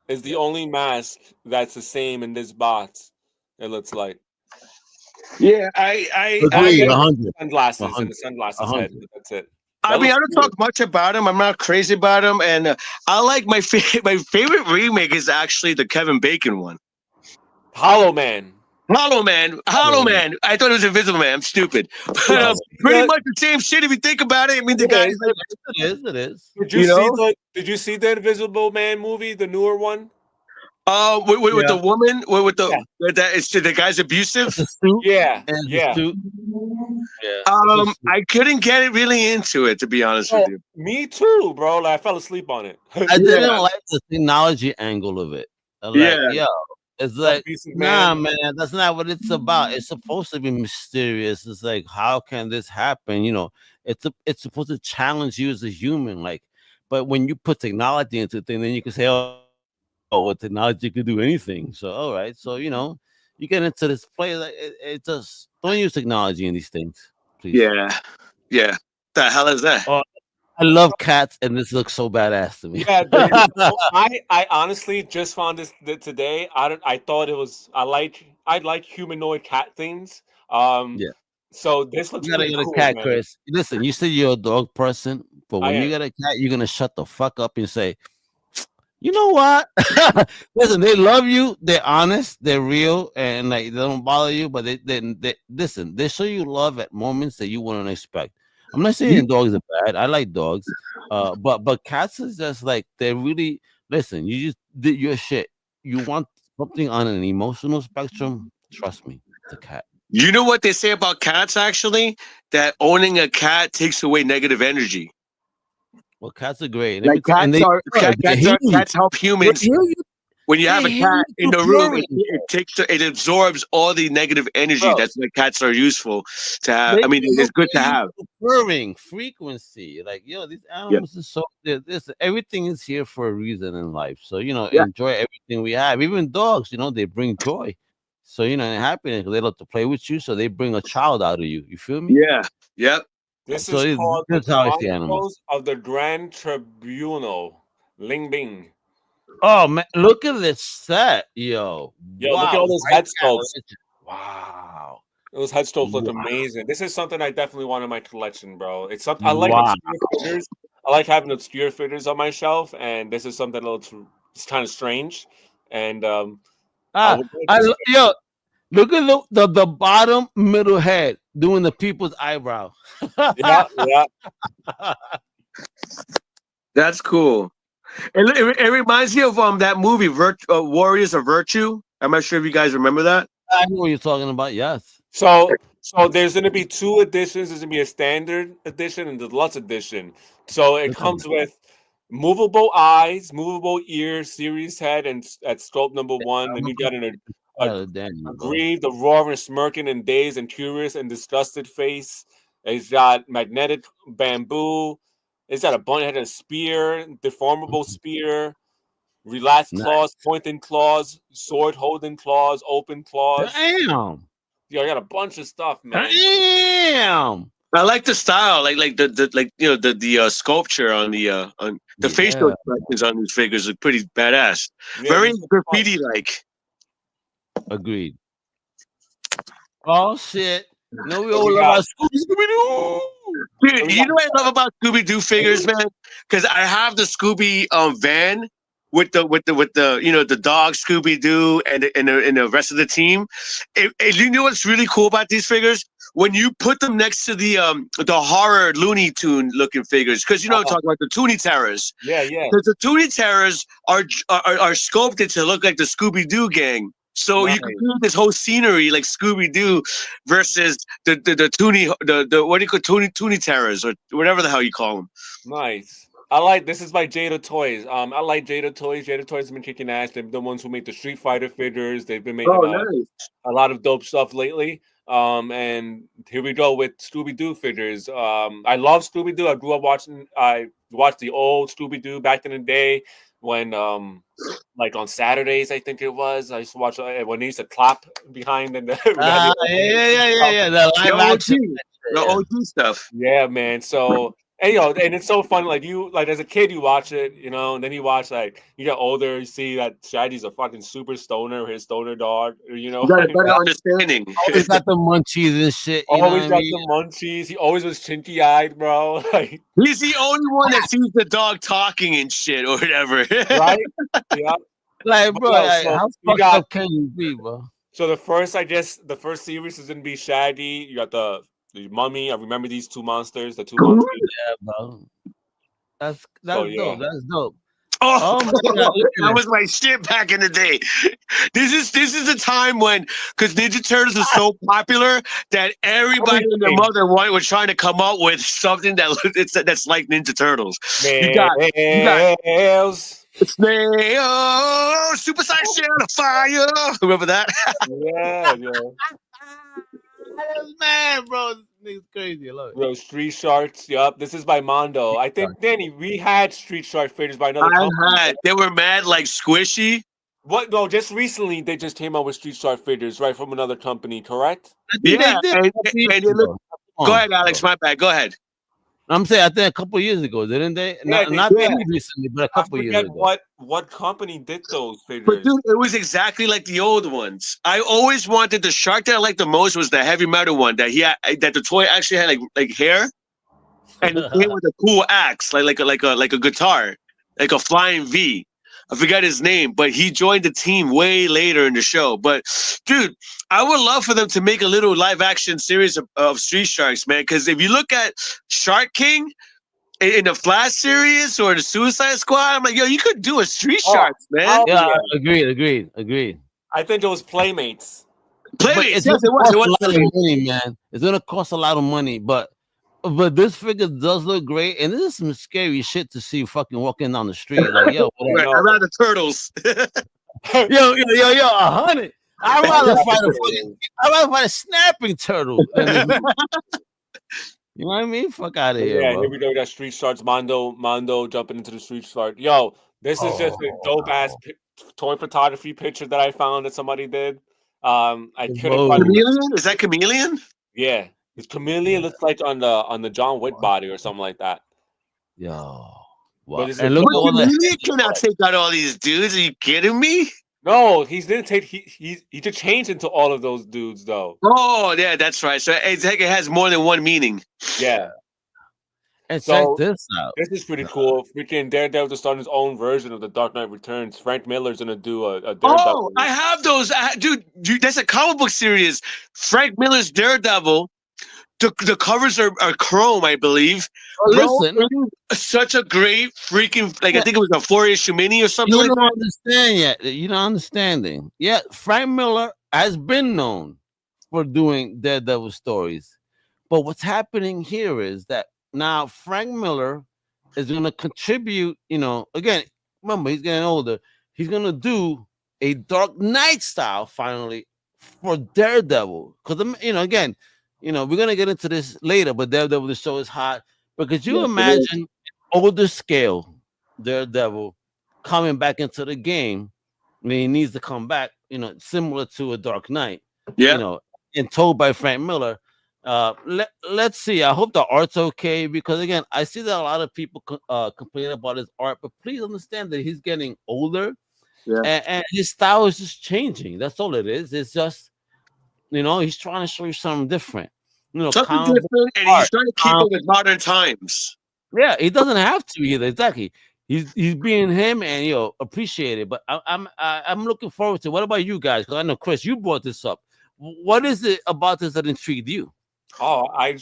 is the only mask that's the same in this box. It looks like. Yeah, I sunglasses and the sunglasses head. That's it. I mean, I don't talk much about him. I'm not crazy about him, and I like my favorite remake is actually the Kevin Bacon one. Hollow Man. I thought it was Invisible Man. I'm stupid. But, pretty much the same shit if you think about it. I mean, the guys. It is. Did you see the Invisible Man movie, the newer one? With the woman, the guy's abusive. Yeah. I couldn't get really into it, to be honest with you. Me too, bro. Like, I fell asleep on it. I didn't like the technology angle of it. It's One like, Piece nah, man. man, that's not what it's about. It's supposed to be mysterious. It's like, how can this happen? It's supposed to challenge you as a human. Like, but when you put technology into things, then you can say, oh, with technology you could do anything. So, all right. So, you get into this play. Like, it just don't use technology in these things, please. Yeah, yeah. The hell is that? Oh, I love cats, and this looks so badass to me. Yeah, so I honestly just found this today. I thought it was I like humanoid cat things. Um, Yeah. so this looks You gotta pretty get a cool, cat, man. Chris. Listen, you said you're a dog person, but I when you am. get a cat, you're gonna shut the fuck up and say, you know what? Listen, they love you. They're honest. They're real, and like they don't bother you. But they listen. They show you love at moments that you wouldn't expect. I'm not saying You, dogs are bad. I like dogs, but cats is just like they're really. Listen, you just did your shit. You want something on an emotional spectrum? Trust me, it's a cat. you know what they say about cats actually? That owning a cat takes away negative energy. Well, cats are great, and Like and they bro, they heal you. cats help They humans. heal you. When you They have a heal cat you in through the room, purring, it absorbs all the negative energy. bro. That's why cats are useful to have. They I mean, heal it's good to you have. through purring frequency. Like, these Yeah, animals are so this everything is here for a reason in life. So, yeah, enjoy everything we have. Even dogs, they bring joy. So, and happiness. They love to play with you. So they bring a child out of you. You feel me? yeah, yep. This So is called The that's how I see animals. Chronicles of the Grand Tribunal. Ling Bing. Oh man, look at this set, yo. Yo, look at Wow. all those White head cat sculpts. legend. Wow. Those head sculpts look Wow. amazing. This is something I definitely want in my collection, bro. It's something I like Wow. obscure figures. I like having obscure figures on my shelf, and this is something that looks it's kind of strange. And I Ah, would like to say, yo, look at the bottom middle head doing the people's eyebrow. yeah, yeah. That's cool. It reminds me of that movie, Warriors of Virtue. I'm not sure if you guys remember that. I know what you're talking about. Yes. So there's gonna be two editions. There's gonna be a standard edition and the deluxe edition. So it Look at comes with movable eyes, movable ear, series head, and at scope number one. Then you got a that. Damn, bro. aggrieved, a roaring, smirking, and dazed, and curious, and disgusted face. It's got magnetic bamboo. It's got a bunny-headed spear, deformable spear, relaxed Nice. claws, pointing claws, sword holding claws, open claws. Damn. Yeah, I got a bunch of stuff, man. Damn. I like the style, like the like the sculpture on the facial Yeah. expressions on these figures look pretty badass. Yeah, Very these are fun. graffiti like. Agreed. Oh shit. No, we So all we love got our Scooby Doo. so Dude, we you got know what I love about Scooby Doo figures, man? Because I have the Scooby van with the the dog Scooby Doo and the rest of the team. You know what's really cool about these figures? When you put them next to the horror Looney Tune looking figures, because I'm talking about the Toonie Terrors. yeah, yeah. Because the Toonie Terrors are sculpted to look like the Scooby Doo gang. So Nice. you can create this whole scenery like Scooby Doo versus the Toonie the what do you call Toonie Terrors or whatever the hell you call them. Nice. I like this is by Jada Toys. I like Jada Toys. Jada Toys have been kicking ass. They're the ones who make the Street Fighter figures. They've been making Oh, nice. a lot of dope stuff lately. And here we go with Scooby Doo figures. I love Scooby Doo. I watched the old Scooby Doo back in the day when like on Saturdays, I think it was. I used to watch when they used to clap behind and Yeah. The The live OG, action. the Yeah. OG stuff. yeah, man. So and and it's so fun. Like you, like as a kid, you watch it, and then you watch like you get older, you see that Shaggy's a fucking super stoner, his stoner dog, You got a better understanding. Always got the munchies and shit. You know what always I got mean? the munchies. He always was chinky eyed, bro. Like He's the only one that sees the dog talking and shit or whatever. right, yeah. Like, But bro, no, like, so how you fucked got up can you be, bro? so the first series is gonna be Shaggy. You got the mummy. I remember these two monsters, the two monsters. Yeah, bro. That's So that's yeah. dope. That's dope. Oh, Oh my god, look that at was this. my shit back in the day. This is the time when because Ninja Turtles was so popular that everybody and their Everything, mother was trying to come up with something that's like Ninja Turtles. You got Nails. Snail, Super Saiyan of Fire. Remember that? Yeah, yo. Man, bro, this nigga's crazy. I love it. Bro, Street Sharks. Yup. This is by Mondo. I think, Danny, we had Street Shark figures by another company. They were mad, like squishy. What? No, just recently they just came out with Street Shark figures, right, from another company, correct? I think Yeah, they did. and they look. Go ahead, Alex. My bad. Go ahead. I'm saying I think a couple years ago, didn't they? Not too recently, but a couple years ago. What company did those But figures? dude, it was exactly like the old ones. I always wanted the shark that I liked the most was the heavy metal one that that the toy actually had like hair, and it came with a cool axe, like a guitar, like a flying V. I forgot his name, but he joined the team way later in the show. But dude, I would love for them to make a little live action series of Street Sharks, man. Because if you look at Shark King in the Flash series or the Suicide Squad, I'm like, yo, you could do a Street Sharks, man. Yeah, agreed. I think it was Playmates. Playmates, yes, it was. It was a lot of money, man. It's gonna cost a lot of money, but this figure does look great, and this is some scary shit to see fucking walking down the street. Like, yo, I'd rather turtles. yo, 100. I'd rather fight a snapping turtle. You know what I mean? Fuck out of here. Yeah, bro. here we go. That Street Sharks Mondo jumping into the Street Shark. Yo, this is just a dope ass toy photography picture that I found that somebody did. I couldn't find Chameleon? Is that Chameleon? Yeah. This Chameleon looks like on the John Wick body or something like that. Yo. Wow. And look at all Chameleon cannot take out all these dudes. Are you kidding me? No, he didn't take. He just changed into all of those dudes though. Oh yeah, that's right. So it has more than one meaning. Yeah. And check this out. This is pretty cool. Freaking Daredevil just started his own version of the Dark Knight Returns. Frank Miller's gonna do a Daredevil. Oh, I have those, dude. That's a comic book series. Frank Miller's Daredevil. The covers are chrome, I believe. Oh, listen, such a great freaking I think it was a 4-issue mini or something. You don't understand yet. You're not understanding. Yeah, Frank Miller has been known for doing Daredevil stories, but what's happening here is that now Frank Miller is going to contribute. Again, remember he's getting older. He's going to do a Dark Knight style finally for Daredevil because again. We're gonna get into this later, but Daredevil, the show is hot. But could you imagine older scale Daredevil coming back into the game? I mean, he needs to come back, similar to a Dark Knight, and told by Frank Miller. Let's see. I hope the art's okay because again, I see that a lot of people complain about his art, but please understand that he's getting older, and his style is just changing. That's all it is. It's just. He's trying to show you something different. Something different, and he's trying to keep it with modern times. Yeah, he doesn't have to either. Exactly. He's being him, and appreciate it. But I'm looking forward to. What about you guys? Because I know Chris, you brought this up. What is it about this that intrigued you? Oh, I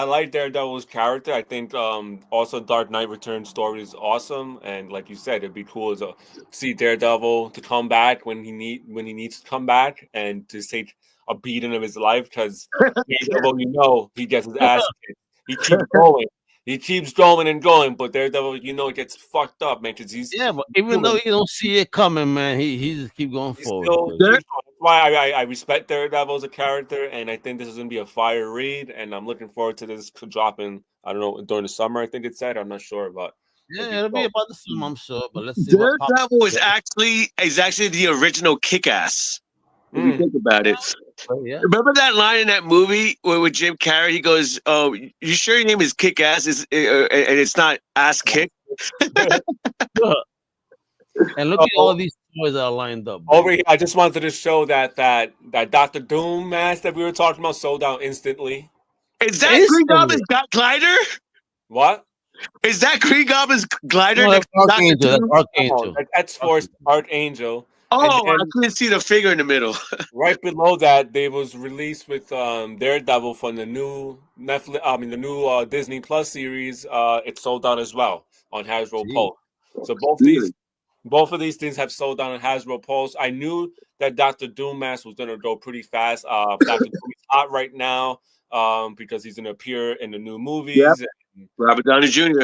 like Daredevil's character. I think also Dark Knight Returns story is awesome, and like you said, it'd be cool to see Daredevil to come back when he needs to come back and to take a beating of his life because Daredevil, he gets his ass kicked. He keeps going. He keeps going and going, but Daredevil, it gets fucked up, man. Because but even though you don't see it coming, man, he just keep going forward. That's why I respect Daredevil as a character, and I think this is gonna be a fire read, and I'm looking forward to this dropping. I don't know during the summer. I think it said. I'm not sure, but it'll be about the summer, I'm sure. But let's see. Daredevil is actually the original Kick-Ass. If you think about it. Remember that line in that movie with Jim Carrey? He goes, "Oh, you sure your name is Kick-Ass? And it's not Ass Kick?" And look at all these toys that are lined up. Over here, I just wanted to show that Dr. Doom mask that we were talking about sold out instantly. Is that Green Goblin's glider? What? Is that Green Goblin's glider? No, that's Archangel. That's Force Archangel. Oh, I couldn't see the figure in the middle. Right below that, they was released with Daredevil from the new Netflix. The new Disney Plus series. It sold out as well on Hasbro Pulse. So both of these things have sold out on Hasbro Pulse. I knew that Dr. Doom mask was gonna go pretty fast. Dr. Doom is hot right now because he's gonna appear in the new movies. Yep. Robert Downey Jr.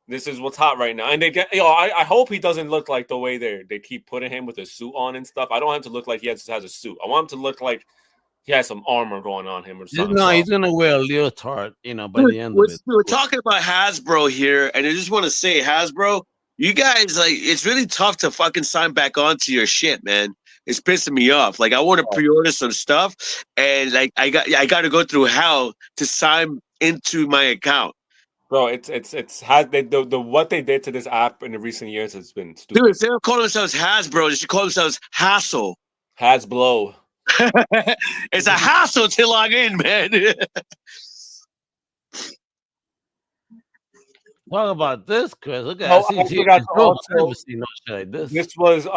This is what's hot right now. And they get, I hope he doesn't look like the way they keep putting him with a suit on and stuff. I don't want him to look like he has a suit. I want him to look like he has some armor going on him or something. No, he's gonna wear a leotard, by the end of it. We're talking about Hasbro here, and I just want to say, Hasbro, you guys, like, it's really tough to fucking sign back onto your shit, man. It's pissing me off. Like, I want to pre-order some stuff, and like, I got to go through hell to sign into my account. Bro, it's what they did to this app in the recent years has been stupid. Dude, instead of calling themselves Hasbro, they should call themselves Hassle. Hasbro. It's a hassle to log in, man. Talk about this, Chris. Look at this was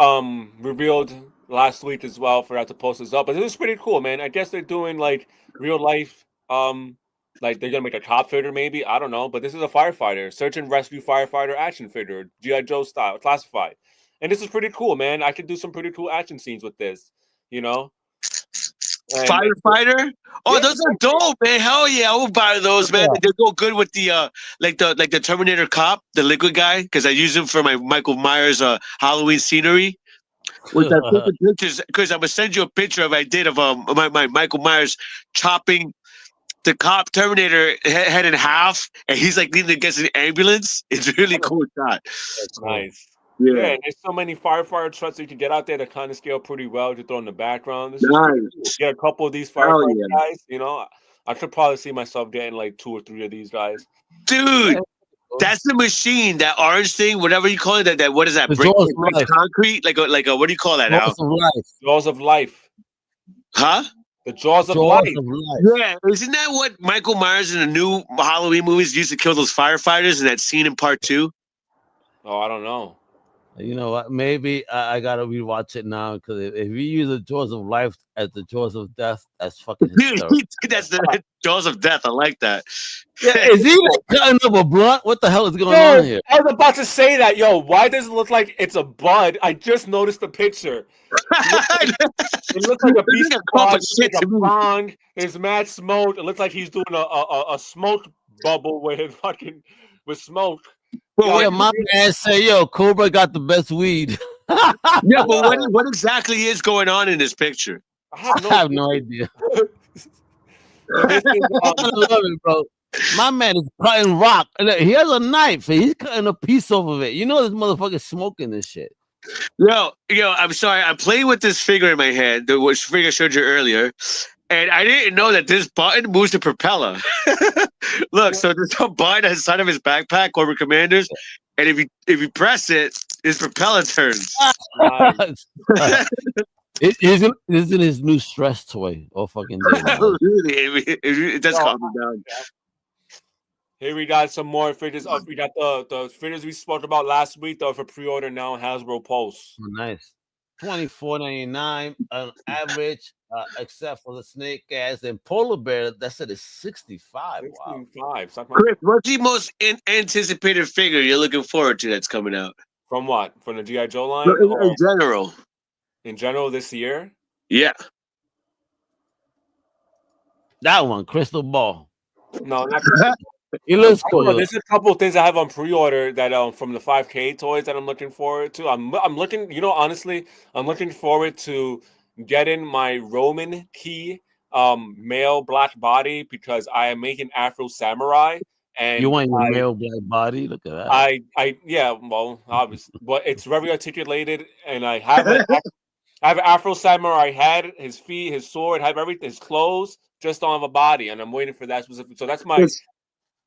revealed last week as well. Forgot to post this up, but it was pretty cool, man. I guess they're doing like real life, like they're gonna make a cop figure, maybe, I don't know. But this is a firefighter, search and rescue firefighter action figure, G.I. Joe style, classified, and this is pretty cool, man. I could do some pretty cool action scenes with this, Firefighter? Oh, those are dope, man. Hell yeah, I will buy those, man. They go good with the like the Terminator cop, the liquid guy, because I use him for my Michael Myers Halloween scenery. With that pictures, because I'm gonna send you a picture I did of my Michael Myers chopping the cop Terminator head in half, and he's like leaning against an ambulance. It's really cool shot. That's nice. Yeah, and there's so many firefighter trucks that you can get out there that kind of scale pretty well to throw in the background. This is cool. Get a couple of these firefighter guys. I could probably see myself getting like 2 or 3 of these guys. Dude, that's the machine, that orange thing, whatever you call it. That what is that? Brick concrete? Like a what do you call that now? Jaws of life. Huh? The Jaws of life. Yeah, isn't that what Michael Myers in the new Halloween movies used to kill those firefighters in that scene in part 2? Oh, I don't know. You know what? Maybe I gotta rewatch it now, because if you use the Jaws of life as the Jaws of death, that's fucking hysterical. That's the Jaws of death. I like that. Yeah, is he like cutting up a blunt? What the hell is going on here? I was about to say that. Why does it look like it's a bud? I just noticed the picture. It looks like a piece of bud. Like a bong. There's mad smoke. It looks like he's doing a smoke bubble with smoke. Yeah, my man say, Cobra got the best weed. Yeah, but what exactly is going on in this picture? I have no idea. I love it, bro. My man is cutting rock. He has a knife. He's cutting a piece off of it. This motherfucker's smoking this shit. Yo, I'm sorry. I'm playing with this figure in my head, which figure I showed you earlier. And I didn't know that this button moves the propeller. Look, so there's a button on the side of his backpack, Cobra Commanders, and if you press it, his propeller turns. Isn't his new stress toy all fucking day? Really, it does calm me down. Here we got some more figures up. We got the figures we spoke about last week, though, for pre-order now on Hasbro Pulse. Oh, nice. $24.99 on average, except for the snake ass and polar bear. That said is $65. Wow. Chris, what's the most anticipated figure you're looking forward to that's coming out? From what? From the G.I. Joe line? In general. In general this year? Yeah. That one, Crystal Ball. No, not Crystal Ball. It looks cool. There's a couple of things I have on pre-order that from the 5K toys that I'm looking forward to. I'm looking, honestly, I'm looking forward to getting my Roman key male black body, because I am making Afro Samurai. And you want your male black body? Look at that. Yeah, well, obviously, but it's very articulated, and I have it. I have an Afro Samurai head, his feet, his sword, have everything, his clothes, just don't have a body, and I'm waiting for that specific. So that's my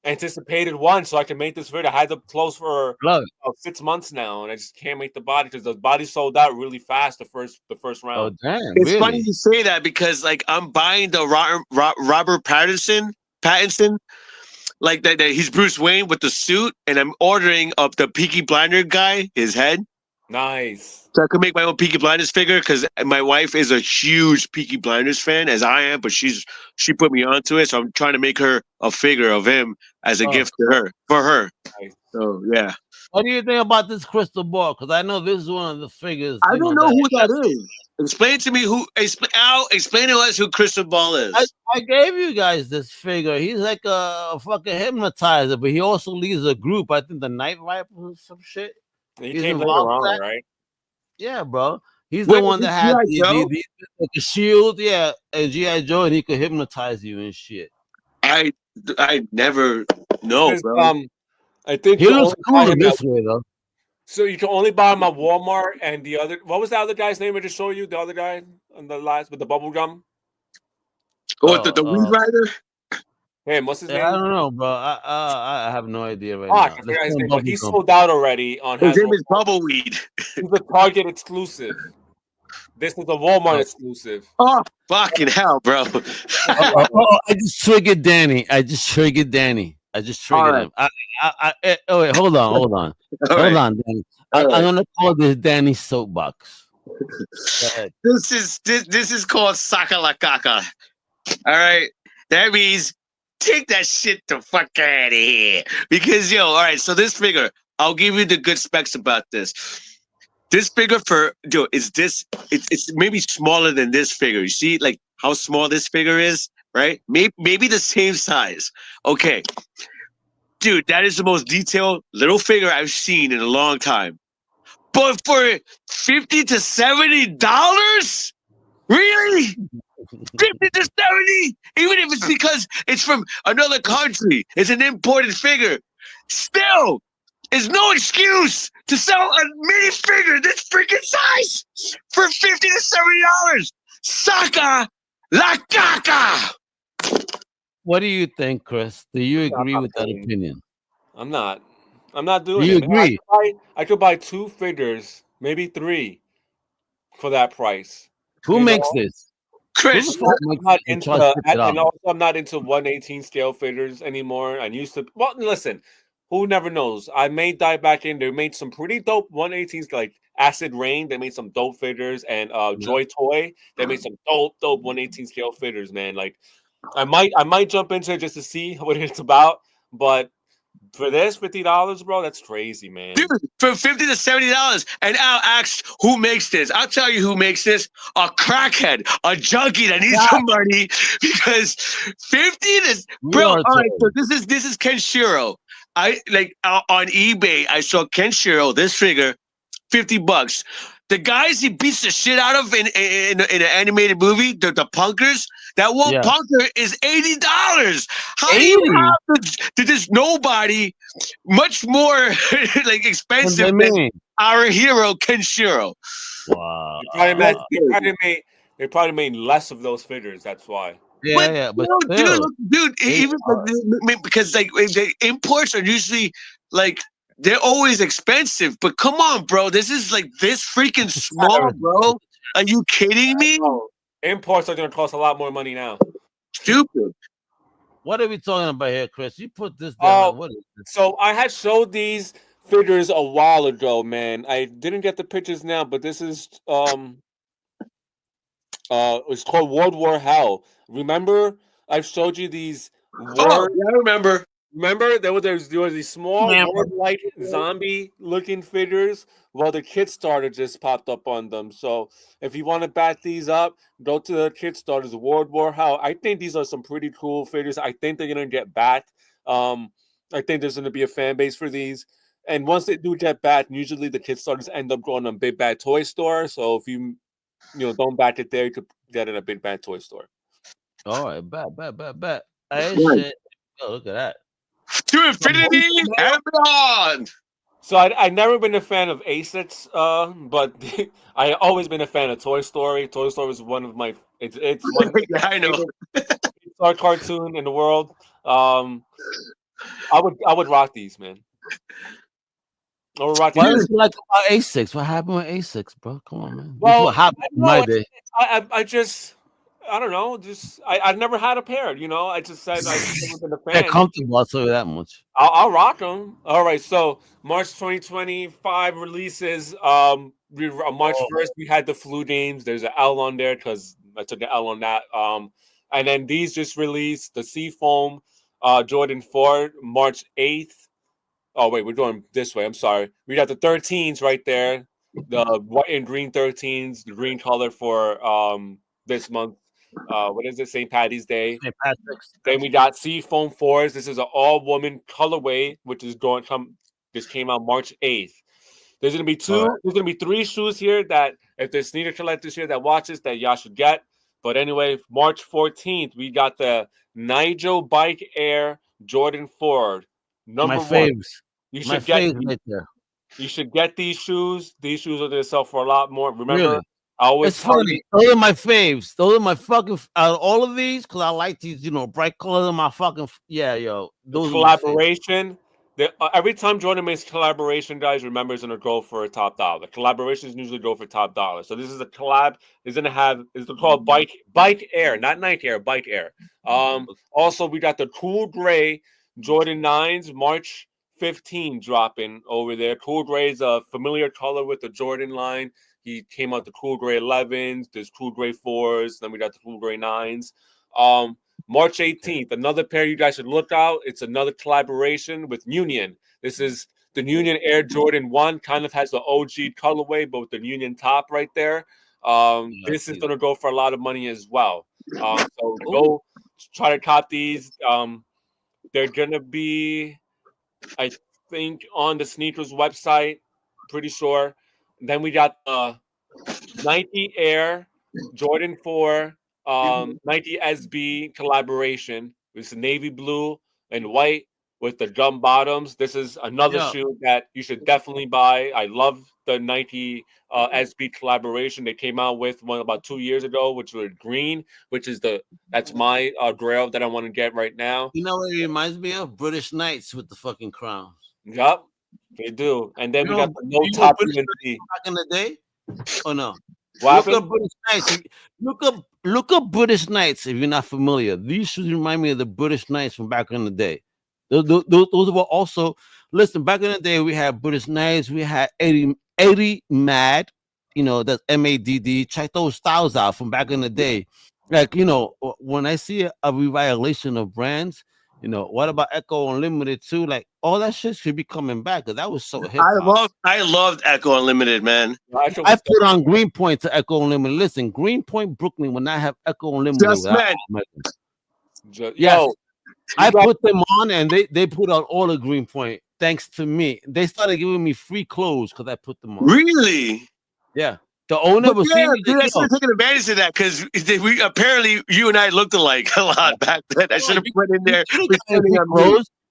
anticipated one, so I can make this video. I had the clothes for 6 months now, and I just can't make the body because the body sold out really fast the first round. Oh damn! It's funny you say that, because like I'm buying the Robert Pattinson, like that he's Bruce Wayne with the suit, and I'm ordering up the Peaky Blinder guy, his head. Nice. So I could make my own Peaky Blinders figure, because my wife is a huge Peaky Blinders fan, as I am, but she put me onto it, so I'm trying to make her a figure of him as a gift for her. Nice. So yeah. What do you think about this crystal ball? Because I know this is one of the figures. I don't know who that is. Explain to me who. Al, explain to us who Crystal Ball is. I gave you guys this figure. He's like a fucking hypnotizer, but he also leads a group. I think the Night Vipers or some shit. He He's came later involved in on, that. right? Yeah, bro. He's the Wait, one is that this had G.I. Joe? like a shield, yeah, and G.I. Joe, and he could hypnotize you and shit. I never know, bro. I think He you looks only buy cool him this way, though. so you can only buy him at Walmart and the other. What was the other guy's name I just showed you? The other guy on the last with the bubble gum. Oh, the Weed Rider. Hey, what's his Yeah, name? I don't know, bro. I have no idea right I now. Let's forgot his go name, but bubble he's gum. sold out already on His name Hasbro. is Bubbleweed. He's a Target exclusive. This is a Walmart Oh. exclusive. Oh, fucking hell, bro. I just triggered Danny. I just triggered Danny. I just triggered him. Oh wait, hold on, All hold right. on, Danny. All right. I'm gonna call this Danny soapbox. Go ahead. This is called Sakalakaka. All right. That means take that shit the fuck out of here. Because all right, so this figure, I'll give you the good specs about this. This figure is this it's maybe smaller than this figure. You see like how small this figure is, right? Maybe the same size. Okay. Dude, that is the most detailed little figure I've seen in a long time. But for $50 to $70? Really? 50 to 70? Even if it's because it's from another country, it's an imported figure. Still, is no excuse to sell a mini figure this freaking size for $50 to $70. Saka la caca. What do you think, Chris? Do you agree with that opinion? I'm not doing Do you it. agree? I could buy 2 figures, maybe 3, for that price. Who makes this? Chris, I'm not into, and also I'm not into 1/18 scale figures anymore. I used to. Well, listen, who never knows? I may dive back in. They made some pretty dope 1/18s, like Acid Rain. They made some dope figures, and Joy Toy. They made some dope 1/18 scale figures, man. Like, I might jump into it just to see what it's about, but for this $50, bro, that's crazy, man. Dude, for $50 to $70. And Al asked who makes this. I'll tell you who makes this. A crackhead, a junkie that needs some money. Because 50 is bro. All right, so this is Kenshiro. I like on eBay, I saw Kenshiro, this figure, $50. The guys he beats the shit out of in an animated movie, the punkers, that one punker is $80. How do you have this nobody much more like expensive than our hero Kenshiro? Wow. They probably made less of those figures. That's why. Yeah, but dude, even because like the imports are usually like they're always expensive. But come on, bro, this is like this freaking small, bro. Are you kidding me? Imports are going to cost a lot more money now. Stupid. What are we talking about here, Chris? You put this down. What is this? So I had showed these figures a while ago, man. I didn't get the pictures now, but this is it's called World War Hell. Remember, I showed you these. I remember. Remember, there were these small like zombie-looking figures. Well, the Kickstarter just popped up on them. So if you want to back these up, go to the Kickstarter's World War Hell. I think these are some pretty cool figures. I think they're gonna get backed. I think there's gonna be a fan base for these. And once they do get backed, usually the Kickstarters end up going on Big Bad Toy Store. So if you don't back it there, you could get it in a Big Bad Toy Store. All right, bet. Hey, shit. Oh, look at that. To infinity and beyond. So I've never been a fan of Asics, but I always been a fan of Toy Story. Toy Story is one of my it's one I know Pixar cartoon in the world. I would rock these, man. I would rock these. What is like about A6? What happened with A6, bro? Come on, man. Well, what happened in my day? I don't know. I've never had a pair. I just said I've never been a fan. They're comfortable. I'll tell you that much. I'll rock them. All right. So March 2025 releases. March 1st we had the flu games. There's an L on there because I took an L on that. And then these just released the Seafoam Jordan 4 March 8th. Oh wait, we're going this way. I'm sorry. We got the 13s right there. the white and green 13s, the green color for this month. What is it? St. Patty's Day. St. Patrick's. Then we got Seafoam 4s. This is an all-woman colorway, which is going to come. This came out March 8th. There's gonna be two. Right. There's gonna be 3 shoes here that if there's sneaker collectors here that watches that y'all should get. But anyway, March 14th we got the Nigel Bike Air Jordan 4 number My 1. faves. You My should get faves right there. you should get these shoes. These shoes are gonna sell for a lot more. Remember, Really? I always It's tell funny. Those are my faves. Those are my fucking out of all of these because I like these, bright colors. My fucking yo. the Those are my faves. collaboration. Every time Jordan makes collaboration, guys, remember it's gonna go for a top dollar. Collaborations usually go for top dollar. So this is a collab. It's gonna have. It's called Bike Air, not Nike Air, Bike Air. Also we got the cool gray Jordan 9s March 15 dropping over there. Cool gray is a familiar color with the Jordan line. He came out the cool gray 11s. There's cool gray 4s. Then we got the cool gray 9s. March 18th, another pair you guys should look out. It's another collaboration with Union. This is the Union Air Jordan 1. Kind of has the OG colorway, but with the Union top right there. This is going to go for a lot of money as well. So go try to cop these. They're going to be, I think, on the sneakers website. Pretty sure. And then we got the Nike Air Jordan 4 Nike SB collaboration. It's navy blue and white with the gum bottoms. This is another shoe that you should definitely buy. I love the Nike SB collaboration. They came out with one about 2 years ago, which was green, which is that's my grail that I want to get right now. You know what it reminds me of? British Knights with the fucking crowns. Yup, they do. And then we got the no top UNC. Back in the day? Oh no. What look up British Knights. Look up British Knights if you're not familiar. These shoes remind me of the British Knights from back in the day. Those were also listen. Back in the day, we had British Knights. We had Eddie Mad. That's MADD. Check those styles out from back in the day. Like when I see a revitalization of brands. What about Echo Unlimited too? Like all that shit should be coming back because that was so hip. I loved Echo Unlimited, man. I put on Greenpoint to Echo Unlimited. Listen, Greenpoint, Brooklyn will not have Echo Unlimited. Yes, I put them on and they put on all of Greenpoint. Thanks to me, they started giving me free clothes because I put them on. Really? Yeah. The owner was I should have taken advantage of that because we apparently you and I looked alike a lot back then. I should have put in there.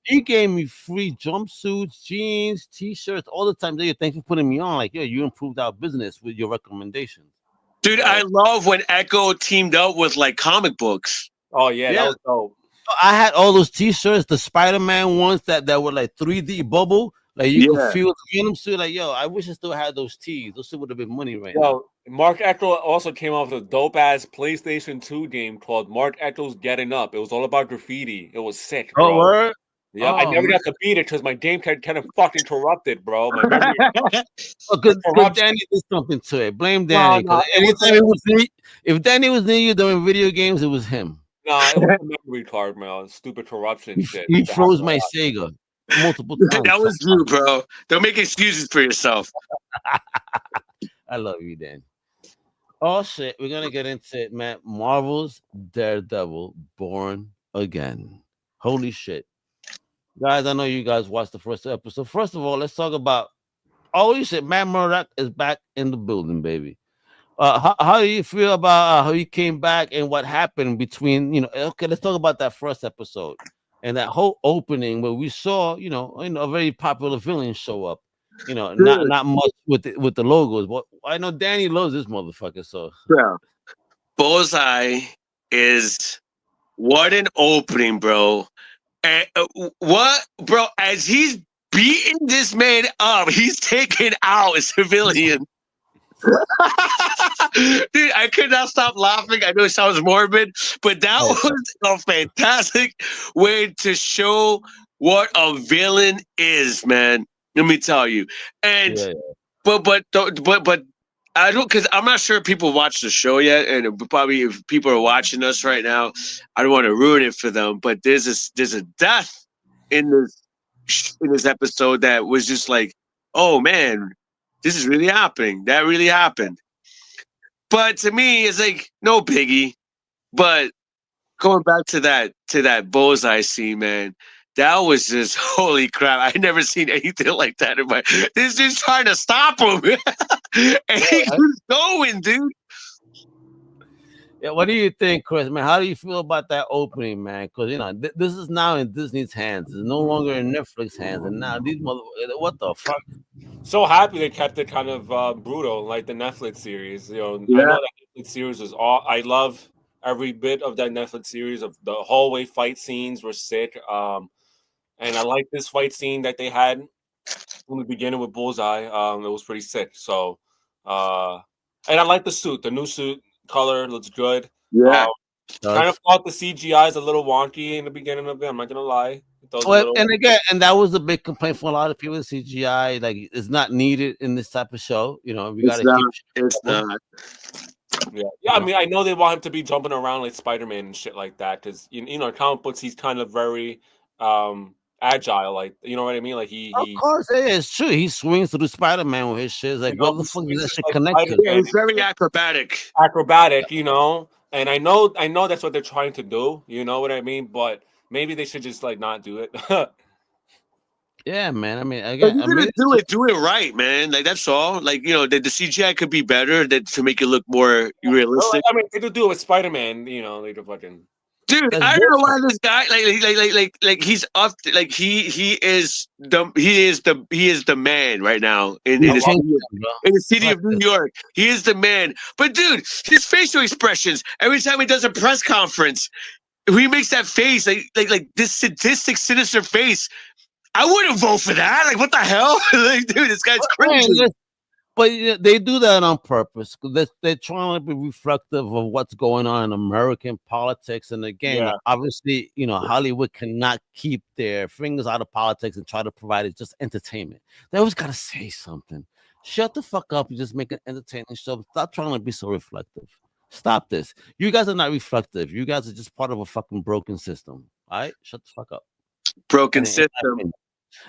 He gave me free jumpsuits, jeans, t-shirts all the time. Thanks for putting me on. Like, you improved our business with your recommendations. Dude, I love when Echo teamed up with like comic books. Oh yeah. That was dope. I had all those t-shirts, the Spider-Man ones that were like 3D bubble. Like you could feel the Venom suit. Like, I wish I still had those tees. Those would have been money right now. Mark Echo also came out with a dope ass PlayStation 2 game called Mark Echo's Getting Up. It was all about graffiti. It was sick, bro. Oh, word? Yeah, I never got to beat it because my game kind of fucking corrupted, bro. My memory. Because Danny did something to it. Blame Danny. If Danny was near you during video games, it was him. Nah, it was a memory card, man. Stupid corruption shit. He froze my Sega multiple times. That was you, bro. Don't make excuses for yourself. I love you, Dan. Oh shit, we're gonna get into it, man. Marvel's Daredevil Born Again. Holy shit. Guys, I know you guys watched the first episode. First of all, let's talk about shit. Matt Murdock is back in the building, baby. How do you feel about how he came back and what happened between, okay, let's talk about that first episode and that whole opening where we saw, a very popular villain show up, not much with the logos, but I know Danny loves this motherfucker. So yeah, Bullseye is what an opening, bro. And what, bro? As he's beating this man up, he's taking out a civilian. Dude, I could not stop laughing. I know it sounds morbid, but that was a fantastic way to show what a villain is, man. Let me tell you. And but I don't, because I'm not sure if people watch the show yet, and probably if people are watching us right now, I don't want to ruin it for them. But there's a death in this episode that was just like, oh man. This is really happening. That really happened. But to me, it's like no biggie. But going back to that bullseye scene, man, that was just holy crap. I never seen anything like that in my. This dude's trying to stop him, and he keeps going, dude. Yeah, what do you think, Chris? Man, how do you feel about that opening, man? Because this is now in Disney's hands. It's no longer in Netflix hands, and now these what the fuck? So happy they kept it kind of brutal, like the Netflix series. I know that Netflix series was all. I love every bit of that Netflix series. Of the hallway fight scenes were sick. And I like this fight scene that they had from the beginning with Bullseye. It was pretty sick. So, and I like the suit. The new suit color looks good. Yeah. Kind of thought the CGI is a little wonky in the beginning of it. I'm not gonna lie. And that was a big complaint for a lot of people. CGI is not needed in this type of show. We got to keep. It's not. Yeah. I mean, I know they want him to be jumping around like Spider-Man and shit like that because comic books he's kind of very agile, like you know what I mean. Like he of course, it's true. He swings through Spider-Man with his shit. It's like, what the fuck is that shit connected? Yeah, he's very acrobatic. And I know that's what they're trying to do. You know what I mean? But maybe they should just not do it. Yeah, man. I mean, again, do it right, man. Like that's all. Like the CGI could be better to make it look more realistic. I mean, they could do it with Spider-Man. They could fucking. Dude, I don't know why this guy like he's up. Like he is the man right now in the city of New York. He is the man. But dude, his facial expressions every time he does a press conference, he makes that face like this sadistic, sinister face. I wouldn't vote for that. Like, what the hell? Like, dude, this guy's crazy. But they do that on purpose because they're trying to be reflective of what's going on in American politics. And again, obviously, Hollywood cannot keep their fingers out of politics and try to provide it just entertainment. They always got to say something. Shut the fuck up and just make an entertaining show. Stop trying to be so reflective. Stop this. You guys are not reflective. You guys are just part of a fucking broken system. All right? Shut the fuck up. Broken system.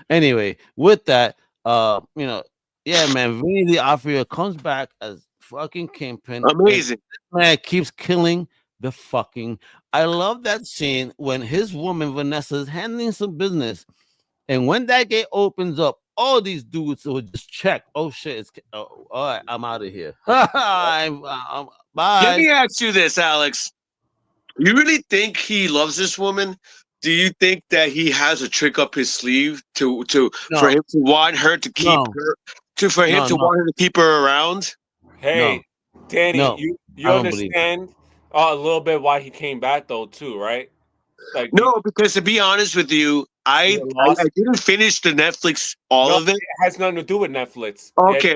Anyway, with that, yeah, man, Vinny the Opera comes back as fucking Kingpin. Amazing. This man keeps killing the fucking. I love that scene when his woman Vanessa is handling some business, and when that gate opens up, all these dudes will just check. Oh shit! All right, I'm out of here. Bye. Let me ask you this, Alex. You really think he loves this woman? Do you think that he has a trick up his sleeve for him to want her to keep her? Want her to keep her around? Hey, Danny, you understand a little bit why he came back though, too, right? No, because to be honest with you, I didn't finish the Netflix of it. It has nothing to do with Netflix. Okay.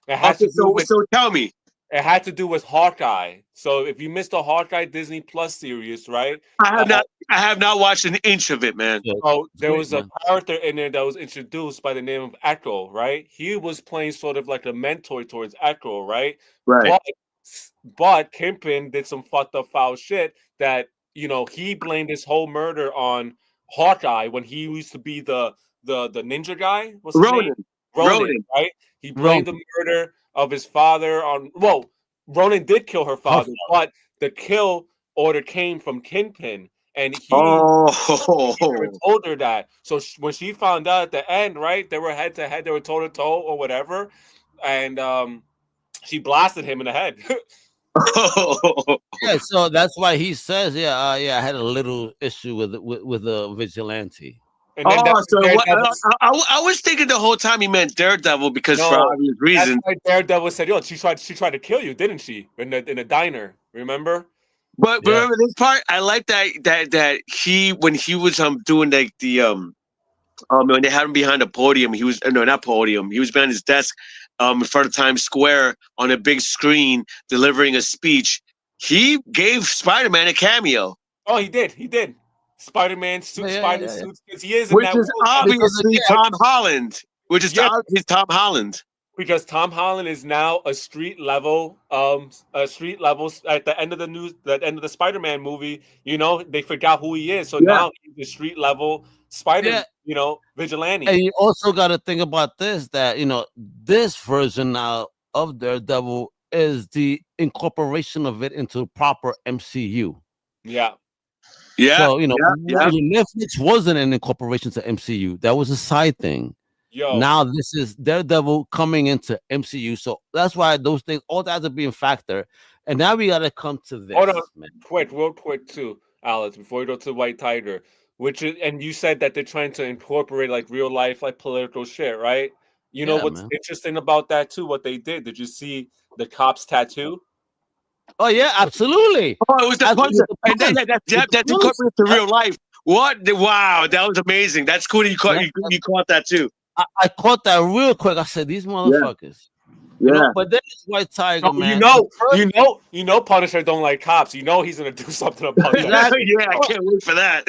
It has to do with, so tell me. It had to do with Hawkeye. So if you missed the Hawkeye Disney Plus series, right? I have not watched an inch of it, man. Oh, there was a character in there that was introduced by the name of Echo, right? He was playing sort of like a mentor towards Echo, right? Right. But Kingpin did some fucked up foul shit that he blamed his whole murder on Hawkeye when he used to be the ninja guy. What's his name? Ronan, right? He blamed the murder of his father on. Well, Ronan did kill her father, but the kill order came from Kingpin, and he told her that. So when she found out at the end, right, they were head to head, they were toe to toe or whatever, and she blasted him in the head. Yeah, so that's why he says, I had a little issue with a vigilante. And then I was thinking the whole time he meant Daredevil because for obvious reasons. That's why Daredevil said, "Yo, she tried to kill you, didn't she? In the diner, remember?" But remember this part? I like that he when he was doing like the when they had him behind a podium, he was not podium. He was behind his desk in front of Times Square on a big screen delivering a speech. He gave Spider-Man a cameo. Oh, he did. Spider-Man suit, Spider suits, because he is obviously Tom Holland. Which is obviously Tom Holland. because Tom Holland is now a street level at the end of the Spider-Man movie. You know, they forgot who he is, so Yeah. now he's a street level Spider, Yeah, vigilante. and you also got to think about this, that this version now of Daredevil is the incorporation of it into proper MCU. Yeah, Yeah. So Yeah. Yeah. Netflix wasn't an incorporation to MCU. That was a side thing. yo, Now this is Daredevil coming into MCU. So that's why those things all that has to be in factor. And now we gotta come to hold on, this, man. real quick too, Alex, before we go to White Tiger, and you said that they're trying to incorporate like real life, like political shit, right? You know Yeah, what's man. interesting about that too? What they did? Did you see the cop's tattoo? Oh yeah, absolutely. Oh, it was the That's punch. with the And then punch. With the that's punch. incorporated to real life. What? Wow, that was amazing. That's cool. You caught Yeah, you caught that too. I caught that real quick. I said, these Yeah. motherfuckers. Yeah. But then it's White Tiger, So, man. you know, Punisher don't like cops. You know he's gonna do something about that. Exactly. Yeah, I can't wait for that.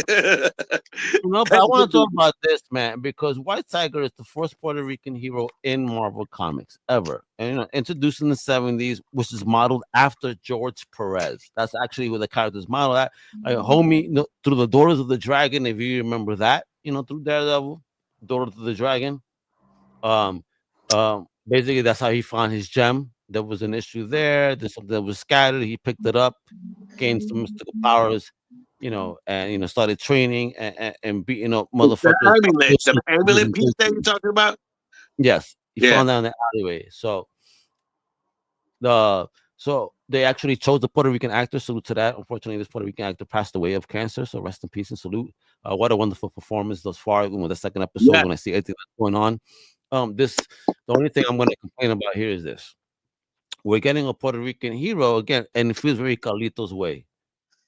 But I want to talk about this, man, because White Tiger is the first Puerto Rican hero in Marvel Comics ever, and introduced in the '70s, which is modeled after George Perez. That's actually where the character is modeled at. Homie, through the Daughters of the Dragon, if you remember that, through Daredevil, Daughters of the Dragon. Um, Basically, that's how he found his gem. There was an issue there. There's something that was scattered. He picked it up, gained some mystical powers, and started training and beating up The motherfuckers. amulet, the amulet piece that you're talking about. Yes, he Yeah. found that in the alleyway. So they actually chose the Puerto Rican actor. Salute to that. Unfortunately, this Puerto Rican actor passed away of cancer. So rest in peace and salute. What a wonderful performance thus far. With the second episode, Yeah. when I see everything that's going on, the only thing I'm going to complain about here is this: we're getting a Puerto Rican hero again, and it feels very Carlitos way.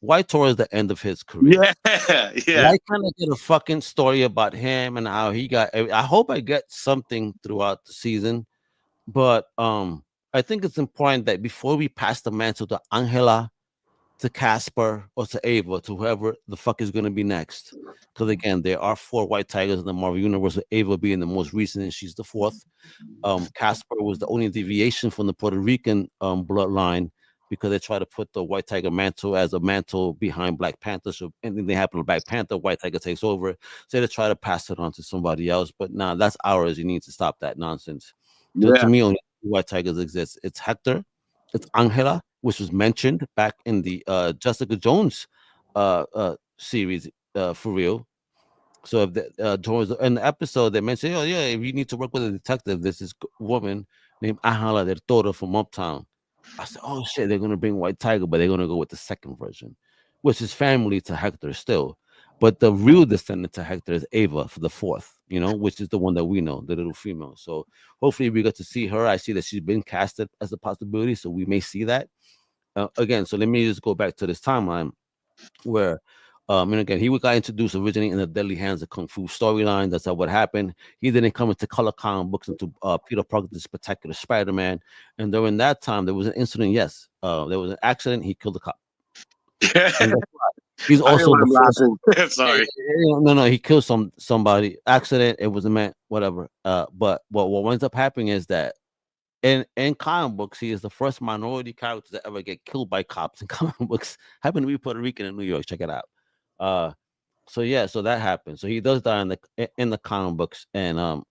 Why towards the end of his career? Yeah. Yeah. Why can't I get a fucking story about him and how he got? I hope I get something throughout the season, but I think it's important that before we pass the mantle to Angela, to Casper, or to Ava, to whoever the fuck is going to be next, because again, there are 4 White Tigers in the Marvel universe, with Ava being the most recent, and she's the 4th. Casper was the only deviation from the Puerto Rican bloodline, because they try to put the White Tiger mantle as a mantle behind Black Panther. So anything they happen to Black Panther, White Tiger takes over. So they try to pass it on to somebody else. But nah, that's ours. You need to stop that nonsense. So to Yeah. me, only 2 White Tigers exist. It's Hector, it's Angela, which was mentioned back in the Jessica Jones series, for real. So if towards in the episode they mentioned, oh yeah, if you need to work with a detective, this is woman named Angela del Toro from Uptown. I said, oh shit, they're gonna bring White Tiger, but they're gonna go with the second version, which is family to Hector still. But the real descendant to Hector is Ava for the 4th, which is the one that we know, the little female. So hopefully we get to see her. I see that she's been casted as a possibility, so we may see that again. So let me just go back to this timeline where and again, he got introduced originally in the Deadly Hands of Kung Fu storyline. That's how what happened. He didn't come into color comic books into Peter Parker's Spectacular Spider-Man. And during that time, there was an incident. Yes, there was an accident. He killed a cop. And he's also the first. Sorry. No, he killed somebody. Accident. It was a man. Whatever. But what ends up happening is that in comic books, he is the first minority character to ever get killed by cops in comic books. Happened to be Puerto Rican in New York. Check it out. So yeah, so that happened. So he does die in the comic books, and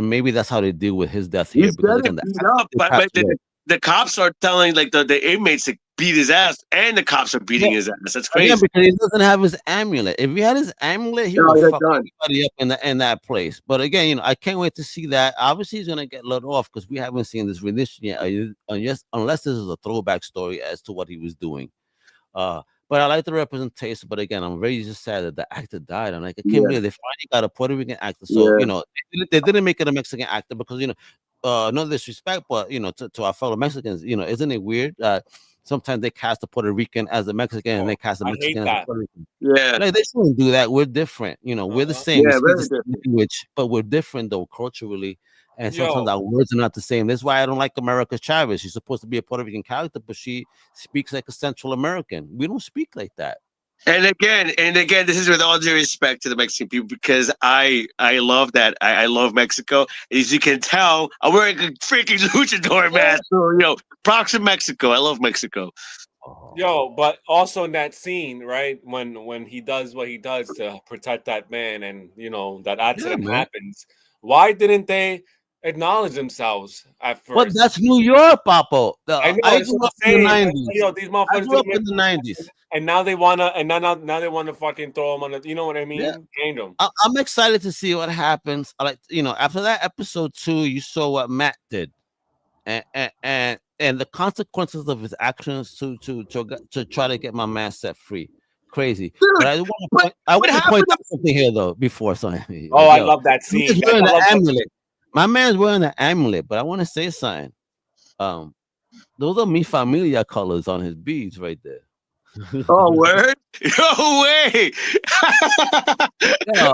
maybe that's how they deal with his death here. He's Because getting again, beat up, but the cops are telling like the inmates to beat his ass, and the cops are beating his ass. That's crazy. Yeah, because he doesn't have his amulet. If he had his amulet, he would fuck everybody up in that place. But again, I can't wait to see that. Obviously, he's gonna get let off because we haven't seen this rendition yet. Unless this is a throwback story as to what he was doing. But I like the representation. But again, I'm very just sad that the actor died. I'm like, I can't believe they finally got a Puerto Rican actor. So they didn't make it a Mexican actor because no disrespect, but to our fellow Mexicans, isn't it weird? Sometimes they cast a Puerto Rican as a Mexican, and they cast a Mexican as a Puerto Rican. Yeah, like they shouldn't do that. We're different. We're the same. Yeah, we speak the same language, but we're different though culturally. And sometimes our words are not the same. That's why I don't like America Chavez. She's supposed to be a Puerto Rican character, but she speaks like a Central American. We don't speak like that. And again, this is with all due respect to the Mexican people because I love that. I love Mexico. As you can tell, I'm wearing a freaking luchador mask. So, props to Mexico. I love Mexico. Yo, but also in that scene, right, when he does what he does to protect that man, and that accident happens, why didn't they acknowledge themselves at first? But that's New York, Papo. I know. I That's grew what up I'm in the saying. 90s. Yo, these motherfuckers I grew up in the 90s. and now they wanna, and now they wanna fucking throw him on the. You know what I mean? Yeah. Change them. I'm excited to see what happens. I like, after that episode 2, you saw what Matt did, and the consequences of his actions to try to get my man set free. Crazy. Dude, but I want to point out something here though before something. Oh, I love that scene. He's wearing the amulet. My man's wearing the amulet, but I want to say something. Those are Mi Familia colors on his beads right there. Oh, word? No way! I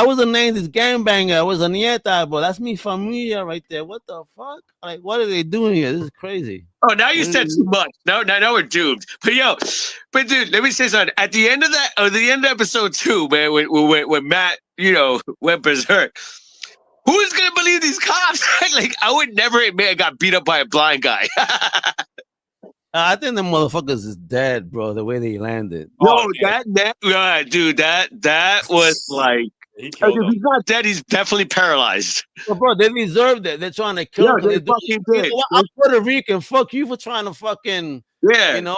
was a 90s gangbanger. I was a nieta, but that's Mi Familia right there. What the fuck? Like, what are they doing here? This is crazy. Oh, now you said too much. Now we're doomed. But dude, let me say something. At the end of episode 2, man, when Matt, went berserk. Who's gonna believe these cops? Like, I would never admit I got beat up by a blind guy. I think the motherfuckers is dead, bro. The way they landed. No, dude, that was like. If he's not dead, he's definitely paralyzed. Well, bro, they deserved it. They're trying to kill him. They fucking did. I'm Puerto Rican. Fuck you for trying to fucking. Yeah.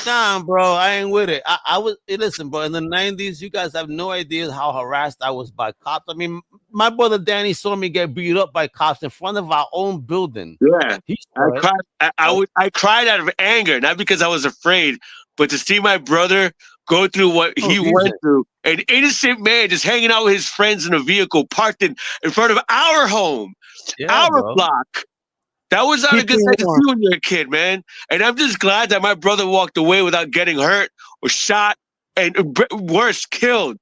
Nah, bro, I ain't with it. I was listen, bro. In the 90s, you guys have no idea how harassed I was by cops. I mean, my brother Danny saw me get beat up by cops in front of our own building. Yeah, I cried out of anger, not because I was afraid, but to see my brother go through what he went through. An innocent man just hanging out with his friends in a vehicle parked in front of our home, our block. That was not a good thing to do when you're a kid, man. And I'm just glad that my brother walked away without getting hurt or shot and worse, killed.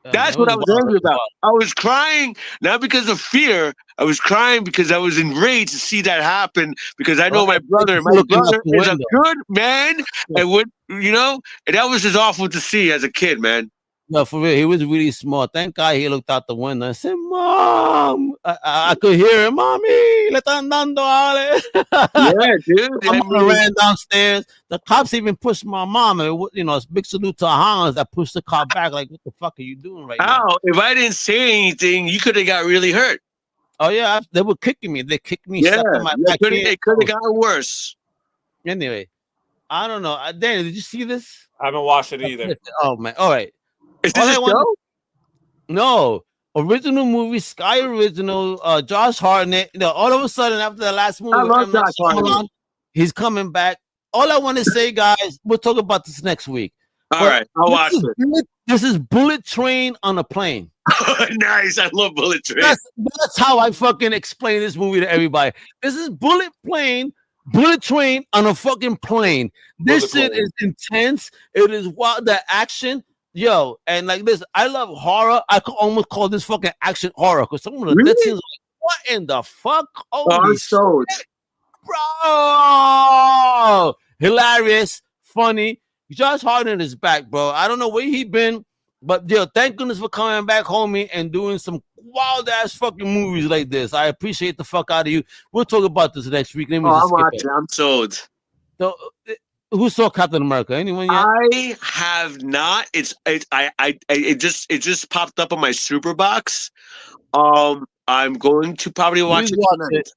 That's what I was angry about. I was crying not because of fear. I was crying because I was enraged to see that happen. Because I know my brother is a good man, and and that was just awful to see as a kid, man. No, for real, he was really smart. Thank God he looked out the window and said, "Mom," I could hear him, "Mommy, le están dando ale." Yeah, dude. I ran downstairs. The cops even pushed my mom. It's big salute to Hans that pushed the car back. Like, what the fuck are you doing right now? If I didn't say anything, you could have got really hurt. Oh yeah, they were kicking me. They kicked me. Yeah, it could have gotten worse. Anyway, I don't know. Danny, did you see this? I haven't watched it either. Oh man, all right. Is this a show? No. Original movie, Sky Original, Josh Hartnett. All of a sudden, after the last movie, I love Josh Hartnett. He's coming back. All I want to say, guys, we'll talk about this next week. All right, I'll watch it. This is Bullet Train on a plane. Nice. I love Bullet Train. That's how I fucking explain this movie to everybody. This is Bullet Train on a fucking plane. This shit is intense. It is wild. The action. Yo, and like this, I love horror. I could almost call this fucking action horror because some of the death scenes, like, what in the fuck? I'm sold, bro. Hilarious, funny. Josh Hartnett is back, bro. I don't know where he been, but yo, thank goodness for coming back, homie, and doing some wild ass fucking movies like this. I appreciate the fuck out of you. We'll talk about this next week. I'm watching. I'm sold. So. Who saw Captain America? Anyone yet? I have not. It just popped up on my super box. I'm going to probably watch it tonight.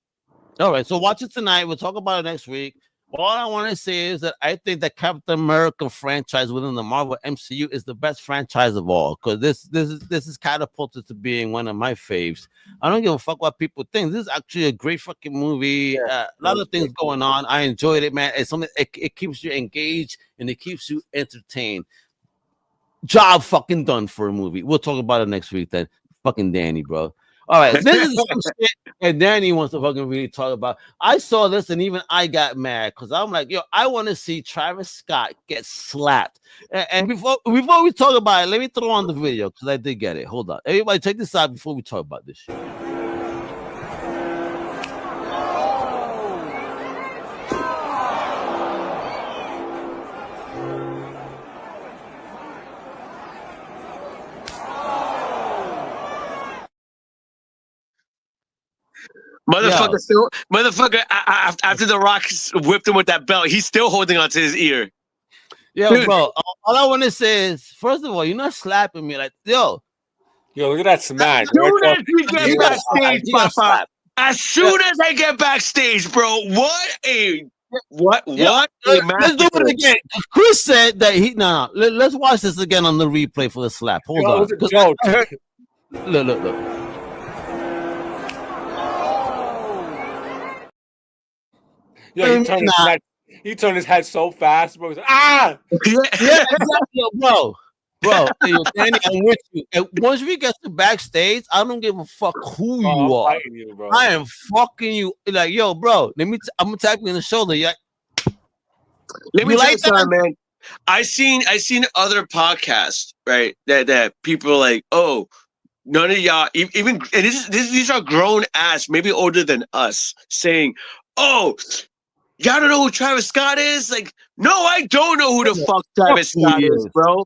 All right, so watch it tonight. We'll talk about it next week. All I want to say is that I think the Captain America franchise within the Marvel MCU is the best franchise of all, because this is catapulted to being one of my faves. I don't give a fuck what people think. This is actually a great fucking movie. A lot of things going on. I enjoyed it, man. It's something. It keeps you engaged and it keeps you entertained. Job fucking done for a movie. We'll talk about it next week then. Fucking Danny, bro. All right, this is some shit and Danny wants to fucking really talk about. I saw this and even I got mad because I'm like, yo, I want to see Travis Scott get slapped. And before we talk about it, let me throw on the video because I did get it. Hold on, everybody, check this out before we talk about this shit. Motherfucker, after The Rock whipped him with that belt, he's still holding onto his ear. Yo, dude. Bro, all I want to say is, first of all, you're not slapping me like, yo, look at that smash. As soon as we get backstage, Papa. As soon as I get backstage, bro, what? Let's do it again. Chris said that let's watch this again on the replay for the slap. Hold on. Look. Yo, he turned his head so fast, bro. Yeah, exactly, bro. Yo, Danny, I'm with you. And once we get to backstage, I don't give a fuck who you are. I am fucking you. Like, yo, bro, I'm gonna tap you in the shoulder. Yeah. Let me tell you something, man. I seen other podcasts, right? That people are like, oh, none of y'all, even and these are grown ass, maybe older than us, saying, oh, y'all don't know who Travis Scott is? Like, no, I don't know who the fuck Travis Scott is, bro.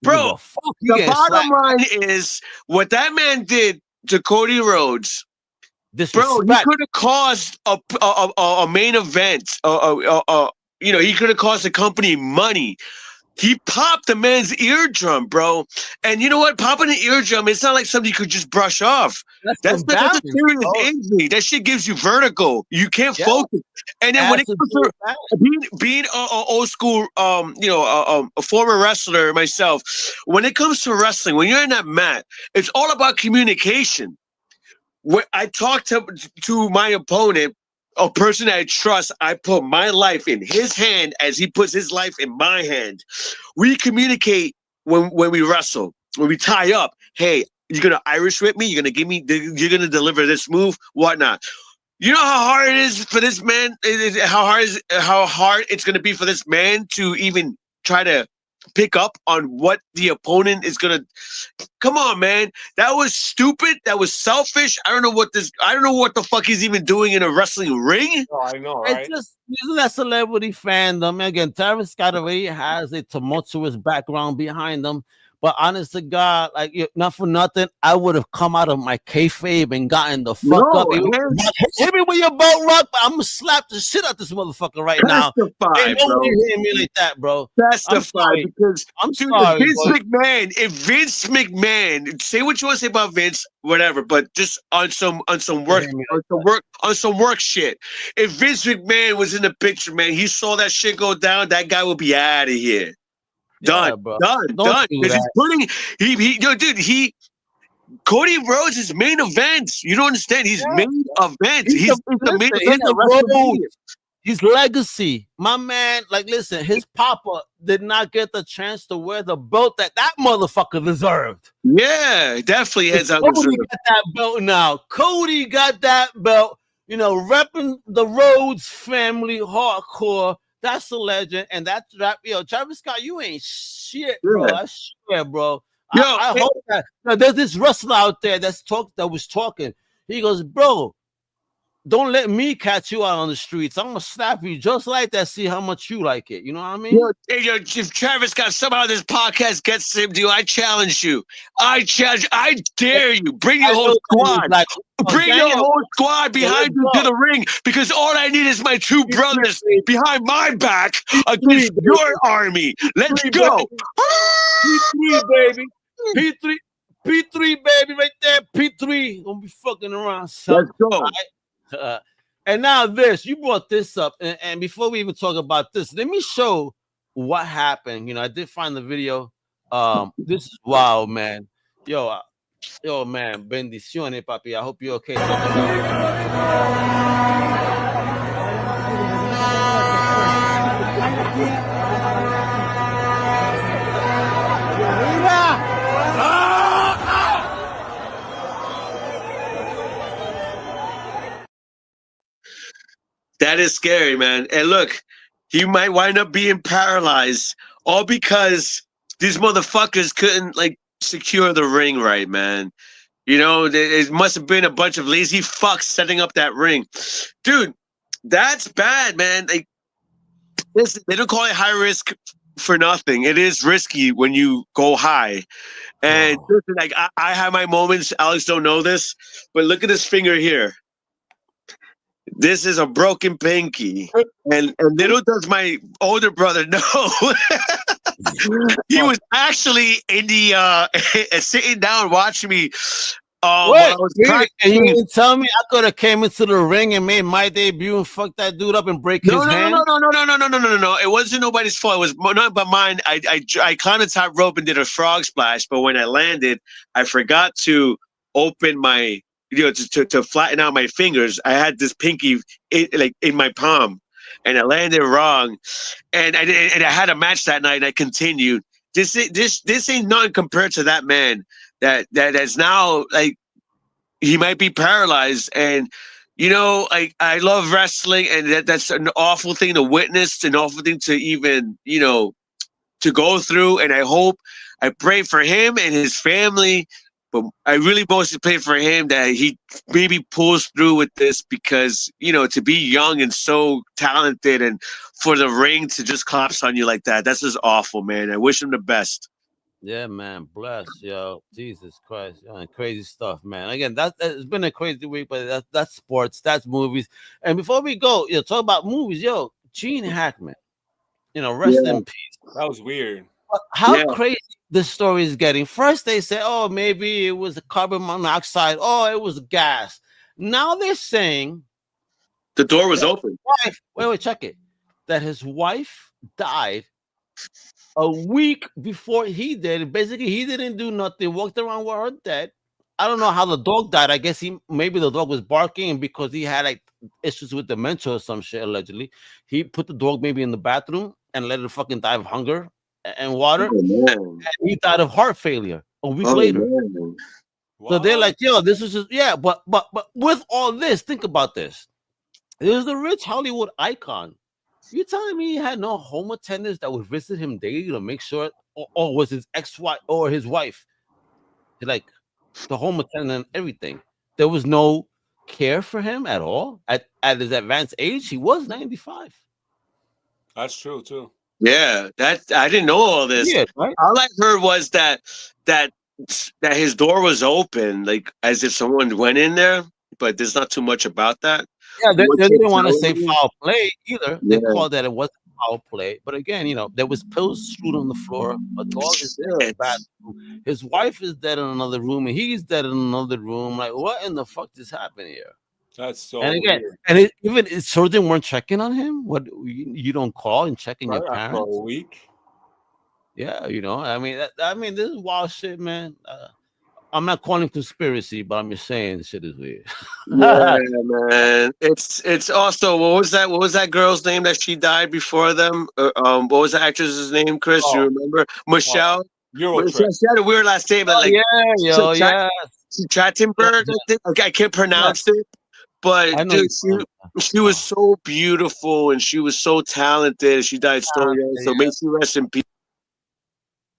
Bro, the bottom line is what that man did to Cody Rhodes. Bro, he could have caused a main event. He could have caused the company money. He popped the man's eardrum, bro. And you know what? Popping an eardrum, it's not like something you could just brush off. That's a serious injury. That shit gives you vertigo. You can't focus. And then when it comes to being an old school, a former wrestler myself, when it comes to wrestling, when you're in that mat, it's all about communication. When I talk to my opponent, a person that I trust, I put my life in his hand as he puts his life in my hand. We communicate when we wrestle, when we tie up. Hey, you're gonna Irish whip me. You're gonna deliver this move, whatnot. You know how hard it is for this man. How hard it's gonna be for this man to even try to pick up on what the opponent is gonna. Come on, man. That was stupid. That was selfish. I don't know what the fuck he's even doing in a wrestling ring. Oh, I know, right? Isn't that celebrity fandom? Again, Travis Scott already has a tumultuous background behind him. But honest to God, like, not for nothing, I would have come out of my kayfabe and gotten the fuck up. Hit me with your boat rock, but I'm gonna slap the shit out this motherfucker right now. Ain't nobody hitting me like that, bro. Testify, because I'm sorry. If Vince McMahon, say what you want to say about Vince, whatever, but just on some work shit. If Vince McMahon was in the picture, man, he saw that shit go down, that guy would be out of here. Done. Because he's putting Cody Rhodes is main events. You don't understand. He's main events. He's the main event of WrestleMania. His legacy, my man. Like, listen, his papa did not get the chance to wear the belt that motherfucker deserved. Yeah, definitely has. Cody got that belt now. Cody got that belt. Repping the Rhodes family hardcore. That's a legend, and that's rap. Yo, Travis Scott, you ain't shit, bro. I swear, bro. I hope that there's this wrestler out there that was talking. He goes, bro, don't let me catch you out on the streets. I'm gonna slap you just like that. See how much you like it. You know what I mean? If Travis Scott somehow this podcast gets him to you, I challenge you. I dare you. Bring your whole squad. Bring your whole squad behind you to the ring, because all I need is my two brothers behind my back against your army. Let's go. P3, baby. P3, baby, right there. P3. Don't be fucking around, son. Let's go. And now you brought this up, and before we even talk about this, let me show what happened. I did find the video. This is wild, man. Yo, man, bendiciones, papi. I hope you're okay. That is scary, man. And look, he might wind up being paralyzed, all because these motherfuckers couldn't secure the ring right, man. It must have been a bunch of lazy fucks setting up that ring. Dude, that's bad, man. Listen, they don't call it high risk for nothing. It is risky when you go high. And listen, I have my moments. Alex don't know this, but look at this finger here. this is a broken pinky. And little does my older brother know, he was actually in the sitting down watching me. While I Wait, was really? And you practicing. didn't tell me I could have came into the ring and made my debut and fucked that dude up and break No, his no, no, hand? no, no, no, no, no, no, no, no, no. It wasn't nobody's fault. It was not but mine. I climbed the top rope and did a frog splash, but when I landed, I forgot to open my, to flatten out my fingers. I had this pinky like in my palm, and I landed wrong. And I had a match that night. And I continued. This ain't nothing compared to that man that's now like he might be paralyzed. And I love wrestling, and that's an awful thing to witness, an awful thing to even to go through. And I pray for him and his family, but I really mostly pray for him that he maybe pulls through with this, because to be young and so talented, and for the ring to just collapse on you like that's just awful, man. I wish him the best. Yeah, man. Bless, yo. Jesus Christ. Yo, crazy stuff, man. Again, it's been a crazy week, but that's sports, that's movies. And before we go, talk about movies, yo. Gene Hackman, rest Yeah, in peace. That was weird. How yeah. crazy this story is getting. First, they say, oh, maybe it was carbon monoxide. Oh, it was gas. Now they're saying The door was that open. wait, check it. That his wife died a week before he did. Basically, he didn't do nothing. Walked around with her dead. I don't know how the dog died. I guess maybe the dog was barking, and because he had like issues with dementia or some shit. Allegedly, he put the dog maybe in the bathroom and let it fucking die of hunger and water. Oh man. And he died of heart failure a week Oh later. man. So they're What? like, yo, this is just but with all this, think about this. There's the rich Hollywood icon. You telling me he had no home attendants that would visit him daily to make sure, or was his ex-wife or his wife, like the home attendant and everything? There was no care for him at all at his advanced age. He was 95. That's true too. Yeah, that I didn't know all this. Yeah, right. All I heard was that that his door was open, like as if someone went in there. But there's not too much about that. Yeah, they, What they you're didn't want to say telling me? foul play either. They Yeah. called that it wasn't foul play. But again, there was pills strewed on the floor. A dog is dead in the Shit. bathroom. His wife is dead in another room, and he's dead in another room. Like, what in the fuck just happened here? That's so And again, weird. and even his children weren't checking on him. What, you don't call and check on your Right after a parents? week. Yeah, I mean, this is wild shit, man. I'm not calling conspiracy, but I'm just saying shit is weird. Yeah, man. It's also what was that girl's name that she died before them? What was the actress's name, Chris? You Oh, remember? Michelle. Euro She trip. had a weird last name, but like yeah, yo, yeah. Trachtenberg. I think. Okay, I can't Yeah, pronounce it, but I know dude, you told me that. she was so beautiful and she was so talented. She died so young. So may she rest in peace.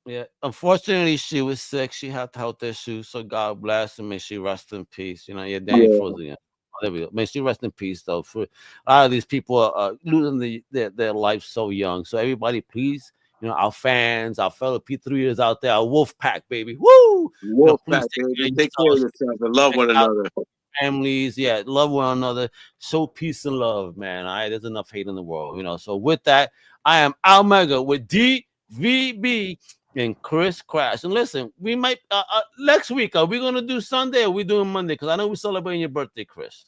Yeah, unfortunately, she was sick. She had health issues, so God bless and may she rest in peace. Yeah, Danny Yeah. Frozen. Yeah. There we go. May she rest in peace, though. For a lot of these people are losing their life so young. So everybody, please, our fans, our fellow P3ers out there, our Wolf Pack, baby, woo! Please Wolfpack, take care baby. of Take care of yourselves, yourself and love check one out another. families. Yeah, love one another. Show peace and love, man. All right, there's enough hate in the world. So with that, I am Almega with DVB and Chris Crash. And listen, we might next week. Are we gonna do Sunday or are we doing Monday? Because I know we're celebrating your birthday, Chris.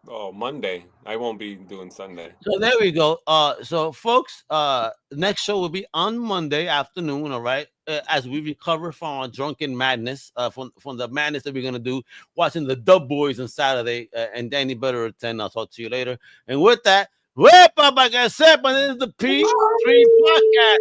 Oh, Monday. I won't be doing Sunday. So there we go. So folks, next show will be on Monday afternoon. All right, as we recover from our drunken madness, from the madness that we're gonna do, watching the Dub Boys on Saturday, and Danny better attend. I'll talk to you later. And with that, whip up, like I said, but this is the P3 podcast.